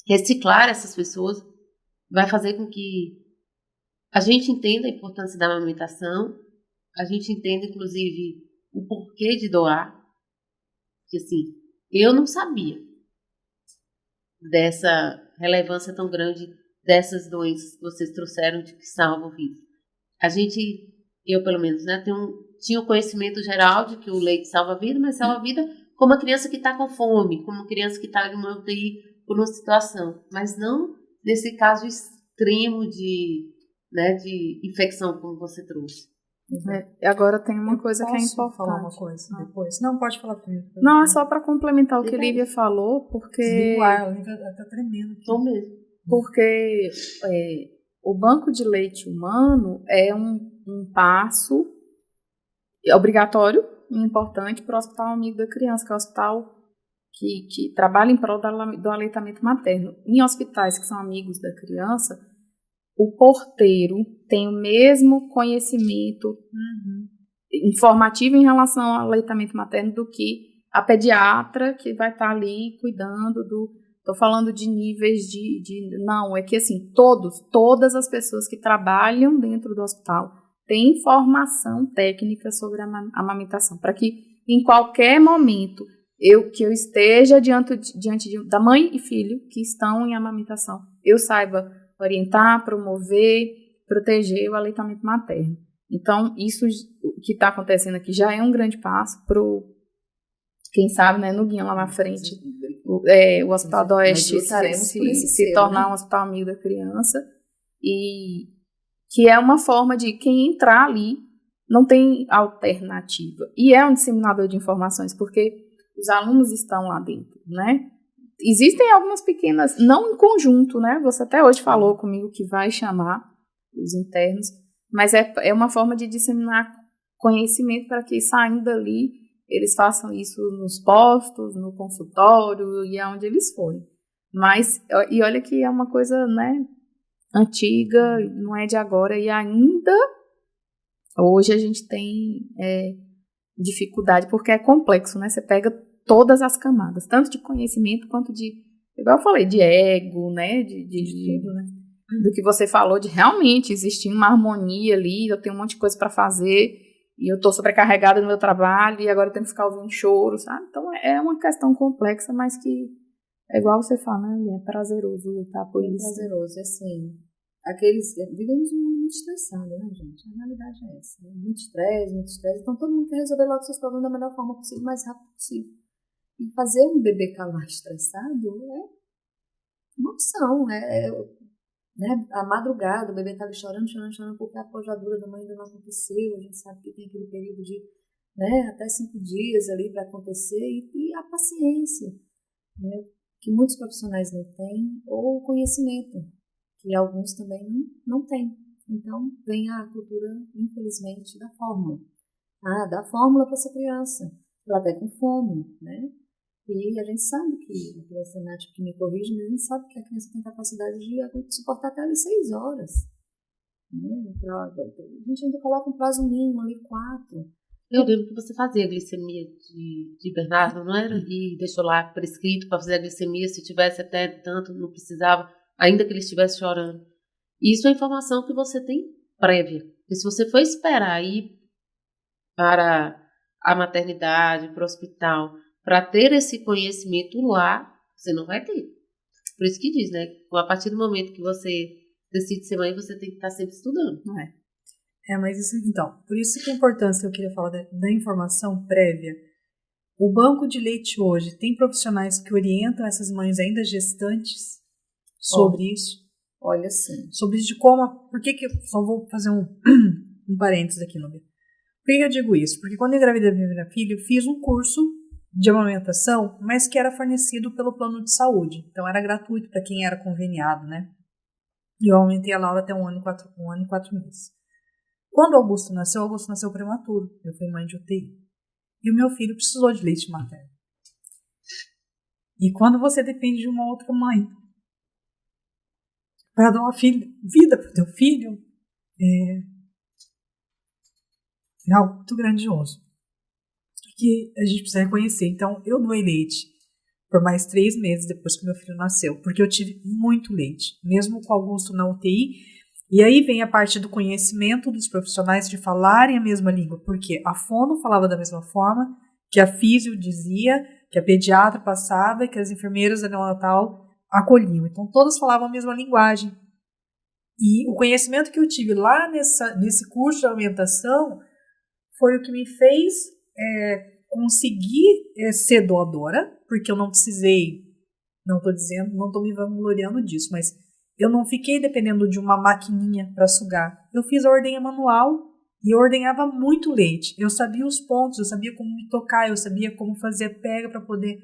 reciclar essas pessoas vai fazer com que a gente entenda a importância da amamentação, a gente entenda, inclusive, o porquê de doar. Porque, assim, eu não sabia dessa relevância tão grande dessas doenças que vocês trouxeram de que salvam vidas. Eu pelo menos, né, tinha o conhecimento geral de que o leite salva a vida, mas salva a vida como uma criança que está com fome, como uma criança que está em uma UTI por uma situação, mas não nesse caso extremo de infecção como você trouxe. Agora tem uma coisa que é importante. Falar uma coisa depois? Não, pode falar primeiro. Não, é só para complementar o que Lívia falou, porque... A Lívia está tremendo. Tô mesmo. Porque o banco de leite humano é um passo obrigatório e importante para o Hospital Amigo da Criança, que é o hospital que trabalha em prol do aleitamento materno. Em hospitais que são amigos da criança, o porteiro tem o mesmo conhecimento informativo em relação ao aleitamento materno do que a pediatra que vai estar ali cuidando Estou falando de níveis não, é que assim, todas as pessoas que trabalham dentro do hospital têm formação técnica sobre a amamentação, para que em qualquer momento que eu esteja diante da mãe e filho que estão em amamentação, eu saiba orientar, promover, proteger o aleitamento materno. Então, isso que está acontecendo aqui já é um grande passo para quem sabe, né, no Guinha lá na frente, o Hospital do Oeste se tornar um hospital amigo da criança, e que é uma forma de quem entrar ali não tem alternativa. E é um disseminador de informações, porque os alunos estão lá dentro, né? Existem algumas pequenas, não em conjunto, né? Você até hoje falou comigo que vai chamar os internos, mas é uma forma de disseminar conhecimento para que, saindo dali, eles façam isso nos postos, no consultório e aonde eles forem. Mas, e olha que é uma coisa, né, antiga, não é de agora, e ainda hoje a gente tem dificuldade, porque é complexo, né? Você pega todas as camadas, tanto de conhecimento quanto de, igual eu falei, de ego, né? De tudo, né? Do que você falou, de realmente existir uma harmonia ali, eu tenho um monte de coisa para fazer, e eu estou sobrecarregada no meu trabalho, e agora eu tenho que ficar ouvindo choro, sabe? Então é uma questão complexa, mas que é igual você fala, né? É prazeroso lutar por isso. É prazeroso, assim. Vivemos um mundo muito estressado, né, gente? A realidade é essa. Né? Muito estresse. Então todo mundo quer resolver logo seus problemas da melhor forma possível, o mais rápido possível. E fazer um bebê calar estressado é uma opção. Né? A madrugada, o bebê tá ali chorando porque a apojadura da mãe ainda não aconteceu. A gente sabe que tem aquele período de, né, até 5 dias ali para acontecer. E a paciência, né, que muitos profissionais não têm, ou o conhecimento, que alguns também não têm. Então, vem a cultura, infelizmente, da fórmula. Dá fórmula para essa criança. Ela está com fome, né? E a gente sabe que, a criança Nath que me corrige, mas a gente sabe que a criança tem capacidade de suportar até ali 6 horas. Né? A gente ainda coloca um prazo mínimo ali, 4. Eu lembro que você fazia a glicemia de Bernardo, não era? E deixou lá prescrito para fazer a glicemia, se tivesse até tanto, não precisava, ainda que ele estivesse chorando. Isso é informação que você tem prévia. Porque se você for esperar ir para a maternidade, para o hospital, para ter esse conhecimento lá, você não vai ter. Por isso que diz, né? A partir do momento que você decide ser mãe, você tem que estar sempre estudando. Não é? Mas isso, então, por isso que a importância que eu queria falar da informação prévia. O banco de leite hoje tem profissionais que orientam essas mães ainda gestantes sobre isso. Olha, sim. Sobre isso de como... Por que só vou fazer um parênteses aqui, Núbia. Por que eu digo isso? Porque quando eu engravidei da minha primeira filha, eu fiz um curso de amamentação, mas que era fornecido pelo plano de saúde. Então, era gratuito para quem era conveniado, né? E eu aumentei a Laura até 1 ano e 4 meses. Quando o Augusto nasceu prematuro. Eu fui mãe de UTI. E o meu filho precisou de leite materno. E quando você depende de uma outra mãe para dar uma vida para o teu filho, é algo muito grandioso. Que a gente precisa reconhecer. Então, eu doei leite por mais 3 meses depois que meu filho nasceu, porque eu tive muito leite, mesmo com o Augusto na UTI. E aí vem a parte do conhecimento dos profissionais de falarem a mesma língua, porque a fono falava da mesma forma, que a físio dizia, que a pediatra passava e que as enfermeiras da neonatal acolhiam. Então, todas falavam a mesma linguagem. E o conhecimento que eu tive lá nesse curso de alimentação foi o que me fez conseguir ser doadora, porque eu não precisei, não estou me vangloriando disso, mas eu não fiquei dependendo de uma maquininha para sugar. Eu fiz a ordenha manual e eu ordenhava muito leite. Eu sabia os pontos, eu sabia como me tocar, eu sabia como fazer a pega para poder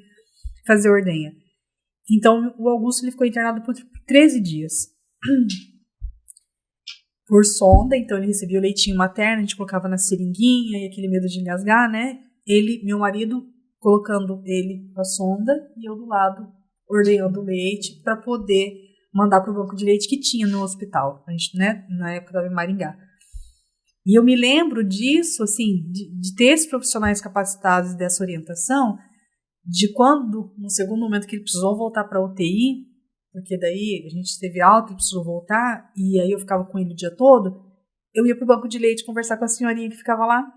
fazer a ordenha. Então, o Augusto ele ficou internado por 13 dias. Por sonda, então ele recebia o leitinho materno, a gente colocava na seringuinha e aquele medo de engasgar, né? Meu marido, colocando ele com a sonda e eu do lado, ordenhando o leite para poder mandar para o banco de leite que tinha no hospital. A gente, né, na época estava em Maringá. E eu me lembro disso, assim, de ter esses profissionais capacitados dessa orientação, de quando, no segundo momento que ele precisou voltar para a UTI, porque daí a gente teve alta e precisou voltar, e aí eu ficava com ele o dia todo, eu ia pro banco de leite conversar com a senhorinha que ficava lá.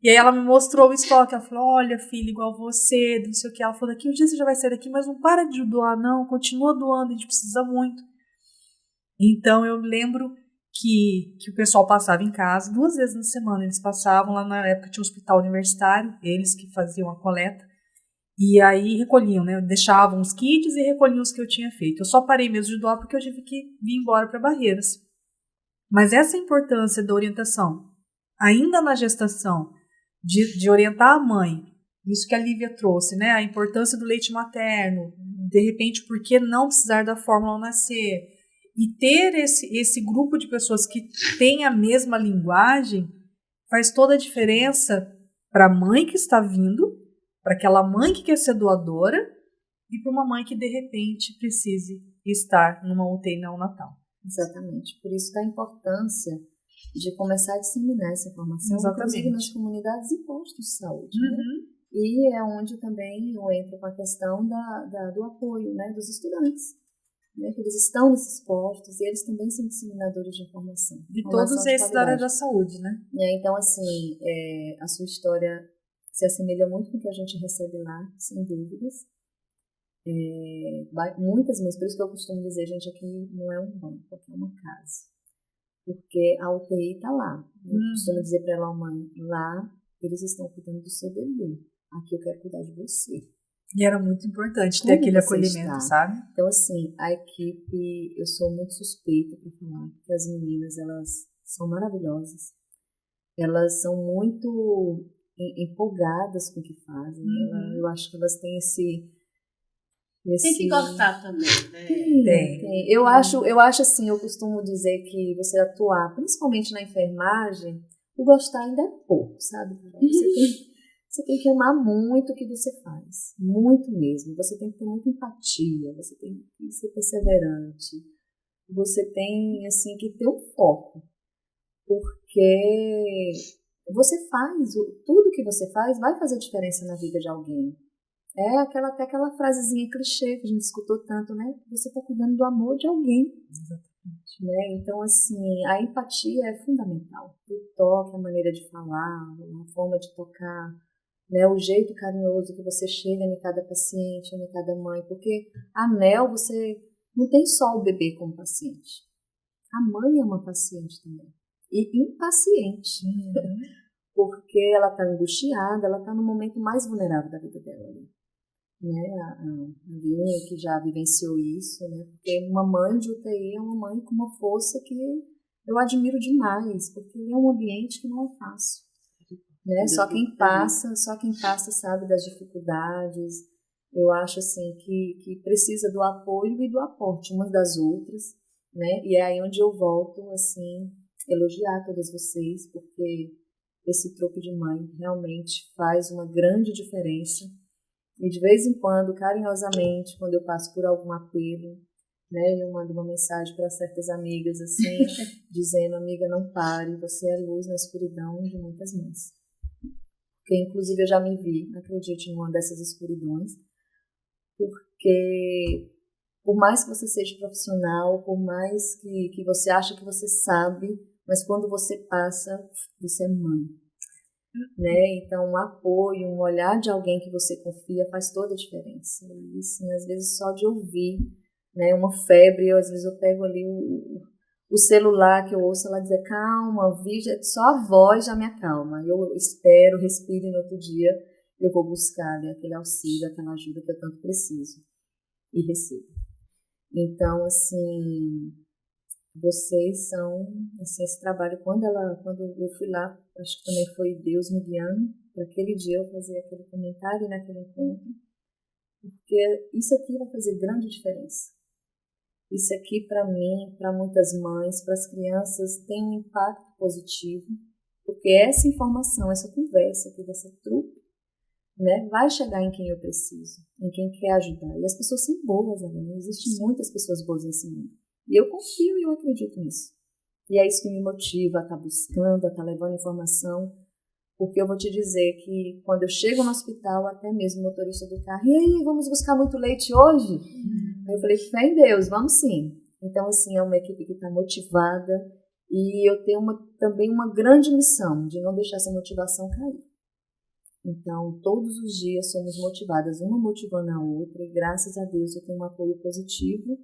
E aí ela me mostrou o estoque. Ela falou, olha, filha, igual você, não sei o que. Ela falou, daqui um dia você já vai sair daqui, mas não para de doar, não. Continua doando, a gente precisa muito. Então eu lembro que o pessoal passava em casa 2 vezes na semana. Eles passavam lá, na época tinha um hospital universitário, eles que faziam a coleta. E aí recolhiam, né? Deixavam os kits e recolhiam os que eu tinha feito. Eu só parei mesmo de doar porque eu tive que vir embora para Barreiras. Mas essa importância da orientação, ainda na gestação, de orientar a mãe, isso que a Lívia trouxe, né? A importância do leite materno, de repente, por que não precisar da fórmula ao nascer? E ter esse grupo de pessoas que têm a mesma linguagem faz toda a diferença para a mãe que está vindo, para aquela mãe que quer ser doadora e para uma mãe que, de repente, precise estar numa UTI neonatal. Exatamente. Por isso da importância de começar a disseminar essa informação, inclusive nas comunidades e postos de saúde. Né? E é onde também eu entro com a questão do apoio, né, dos estudantes. Né, que eles estão nesses postos e eles também são disseminadores de informação. E todos esses da área da saúde, né? Então, assim, a sua história se assemelha muito com o que a gente recebe lá, sem dúvidas. Muitas mães, por isso que eu costumo dizer, gente, aqui não é um banco, aqui é uma casa. Porque a UTI está lá. Eu costumo dizer para ela, mãe, lá eles estão cuidando do seu bebê. Aqui eu quero cuidar de você. E era muito importante ter aquele acolhimento, sabe? Então, assim, a equipe, eu sou muito suspeita para falar que as meninas, elas são maravilhosas. Elas são muito empolgadas com o que fazem. Eu acho que elas têm esse... Tem que gostar também, né? Tem. Eu acho assim, eu costumo dizer que você atuar, principalmente na enfermagem, o gostar ainda é pouco, sabe? Você tem que amar muito o que você faz, muito mesmo. Você tem que ter muita empatia, você tem que ser perseverante, você tem, assim, que ter um foco, porque você faz, tudo que você faz vai fazer diferença na vida de alguém. Até aquela frasezinha clichê que a gente escutou tanto, né? Você está cuidando do amor de alguém. Exatamente. Né? Então, assim, a empatia é fundamental. O toque, a maneira de falar, a forma de tocar, né? O jeito carinhoso que você chega em cada paciente, em cada mãe. Porque a NEL, você não tem só o bebê como paciente. A mãe é uma paciente também. E impaciente. Porque ela está angustiada, ela está no momento mais vulnerável da vida dela ali. Né, a Linha que já vivenciou isso, né, porque uma mãe de UTI é uma mãe com uma força que eu admiro demais, porque é um ambiente que não é fácil, né, só quem passa sabe das dificuldades. Eu acho assim que precisa do apoio e do aporte umas das outras, né, e é aí onde eu volto assim elogiar todas vocês, porque esse troco de mãe realmente faz uma grande diferença. E de vez em quando, carinhosamente, quando eu passo por algum apelo, né, eu mando uma mensagem para certas amigas assim, dizendo, amiga, não pare, você é luz na escuridão de muitas mães. Porque, inclusive, eu já me vi, acredite, numa dessas escuridões, porque por mais que você seja profissional, por mais que você acha que você sabe, mas quando você passa, você é mãe. Né? Então, um apoio, um olhar de alguém que você confia faz toda a diferença. E, assim, às vezes, só de ouvir, né, uma febre, às vezes eu pego ali o celular que eu ouço ela dizer, calma, só a voz já me acalma. Eu espero, respiro e no outro dia eu vou buscar ali aquele auxílio, aquela ajuda que eu tanto preciso e recebo. Então, assim, vocês são, assim, esse trabalho, quando eu fui lá, acho que também foi Deus me guiando, para aquele dia eu fazer aquele comentário naquele encontro, porque isso aqui vai fazer grande diferença. Isso aqui, para mim, para muitas mães, para as crianças, tem um impacto positivo, porque essa informação, essa conversa aqui, dessa trupe, né, vai chegar em quem eu preciso, em quem quer ajudar. E as pessoas são boas, né? Existem muitas pessoas boas nesse mundo. E eu confio e eu acredito nisso. E é isso que me motiva a estar buscando, a estar levando informação, Porque eu vou te dizer que quando eu chego no hospital, até mesmo o motorista do carro, e aí, vamos buscar muito leite hoje? Aí eu falei, fé em Deus, vamos sim. Então, assim, é uma equipe que está motivada e eu tenho também uma grande missão de não deixar essa motivação cair. Então, todos os dias somos motivadas, uma motivando a outra, e graças a Deus eu tenho um apoio positivo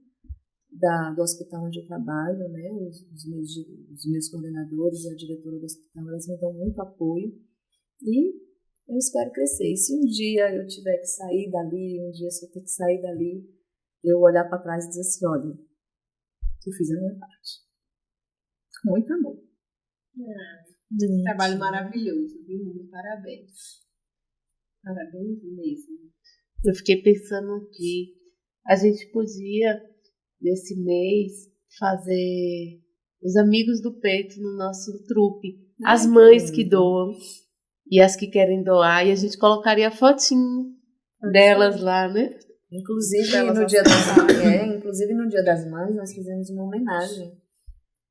do hospital onde eu trabalho, né? Os meus coordenadores e a diretora do hospital, elas me dão muito apoio e eu espero crescer. E se um dia eu tiver que sair dali, se eu ter que sair dali, eu olhar para trás e dizer assim, olha, eu fiz a minha parte. Com muito amor. Trabalho maravilhoso, viu? Parabéns. Parabéns mesmo. Eu fiquei pensando aqui, a gente podia, nesse mês, fazer os amigos do peito no nosso trupe. As mães que doam e as que querem doar, e a gente colocaria a fotinho delas lá, né? Inclusive no Dia das Mães, nós fizemos uma homenagem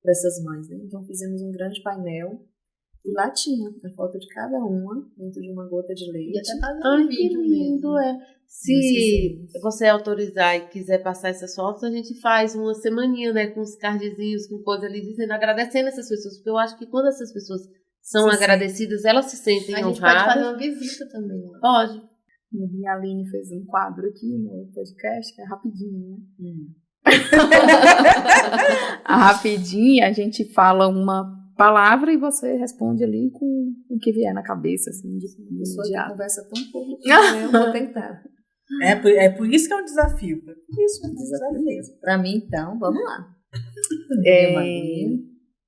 para essas mães, né? Então fizemos um grande painel e lá tinha a foto de cada uma dentro de uma gota de leite. E até fazendo um vídeo lindo, mesmo. Se você autorizar e quiser passar essas fotos, a gente faz uma semaninha, né, com os cardzinhos, com coisa ali, dizendo, agradecendo essas pessoas, porque eu acho que quando essas pessoas são agradecidas, elas se sentem honradas. A gente pode fazer uma visita também. Né? Pode. E a Aline fez um quadro aqui no podcast, que é rapidinho, né? A rapidinha, a gente fala uma palavra e você responde ali com o que vier na cabeça, assim, de imediato. Conversa tão pouco, né? Eu vou tentar. É por isso que é um desafio. Por isso que é um desafio mesmo. Pra mim, então, vamos lá.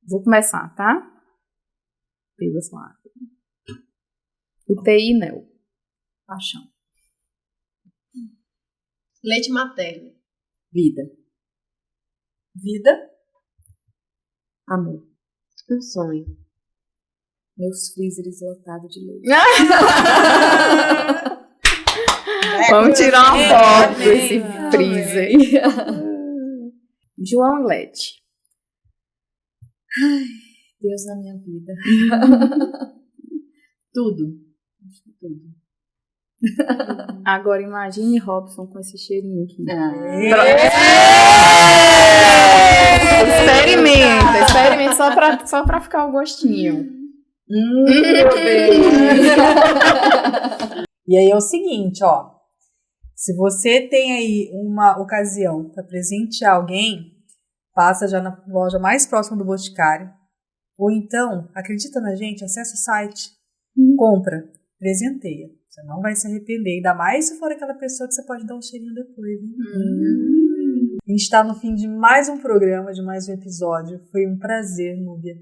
Vou começar, tá? Pega sua água. UTI, Nel. Paixão. Leite materno. Vida. Vida. Amor. Um sonho. Meus freezers lotados de leite. Vamos tirar uma foto desse freezer. João Lete. Ai, Deus na minha vida. Tudo. Acho que tudo. Agora imagine Robson com esse cheirinho aqui. Experimenta só pra ficar o gostinho. E aí é o seguinte, ó. Se você tem aí uma ocasião para presentear alguém, passa já na loja mais próxima do Boticário. Ou então, acredita na gente, acessa o site, compra, presenteia. Você não vai se arrepender, ainda mais se for aquela pessoa que você pode dar um cheirinho depois, hein? A gente está no fim de mais um programa, de mais um episódio. Foi um prazer, Núbia.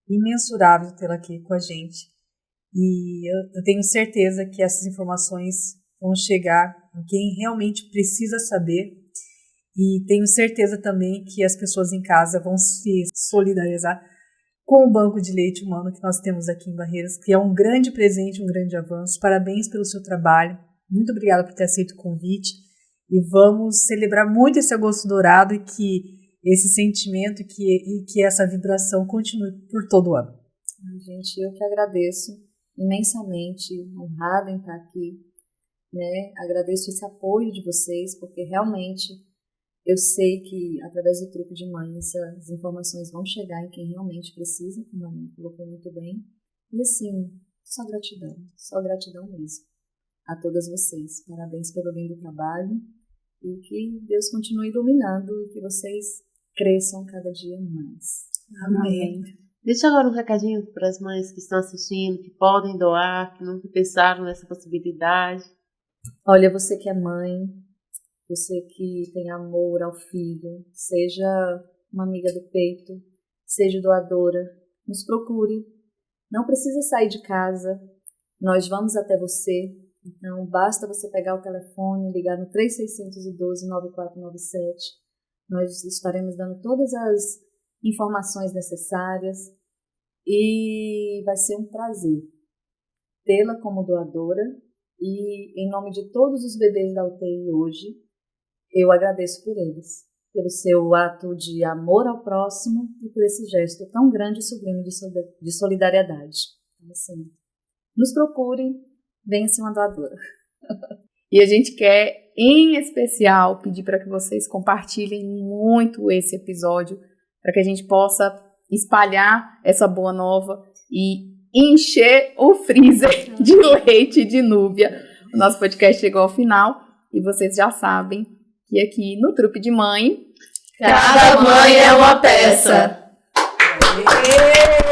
Imensurável tê-la aqui com a gente. E eu tenho certeza que essas informações vão chegar em quem realmente precisa saber. E tenho certeza também que as pessoas em casa vão se solidarizar com o Banco de Leite Humano que nós temos aqui em Barreiras, que é um grande presente, um grande avanço. Parabéns pelo seu trabalho. Muito obrigada por ter aceito o convite. E vamos celebrar muito esse agosto dourado e que esse sentimento e que essa vibração continue por todo o ano. Gente, eu que agradeço imensamente, honrada em estar aqui, né? Agradeço esse apoio de vocês, porque realmente eu sei que através do Trupe de Mãe essas informações vão chegar em quem realmente precisa, como a Ana colocou muito bem. E assim, só gratidão mesmo a todas vocês. Parabéns pelo lindo trabalho e que Deus continue iluminando e que vocês cresçam cada dia mais. Amém. Deixa agora um recadinho para as mães que estão assistindo, que podem doar, que nunca pensaram nessa possibilidade. Olha, você que é mãe, você que tem amor ao filho, seja uma amiga do peito, seja doadora, nos procure. Não precisa sair de casa, nós vamos até você. Então, basta você pegar o telefone, ligar no 3612-9497. Nós estaremos dando todas as informações necessárias e vai ser um prazer tê-la como doadora. E em nome de todos os bebês da UTI hoje, eu agradeço por eles, pelo seu ato de amor ao próximo e por esse gesto tão grande e sublime de solidariedade. Então, assim, nos procurem, venham ser uma doadora. E a gente quer, em especial, pedir para que vocês compartilhem muito esse episódio, para que a gente possa espalhar essa boa nova e encher o freezer de leite de Núbia. O nosso podcast chegou ao final e vocês já sabem que aqui no Trupe de Mãe, cada mãe é uma peça. Aê!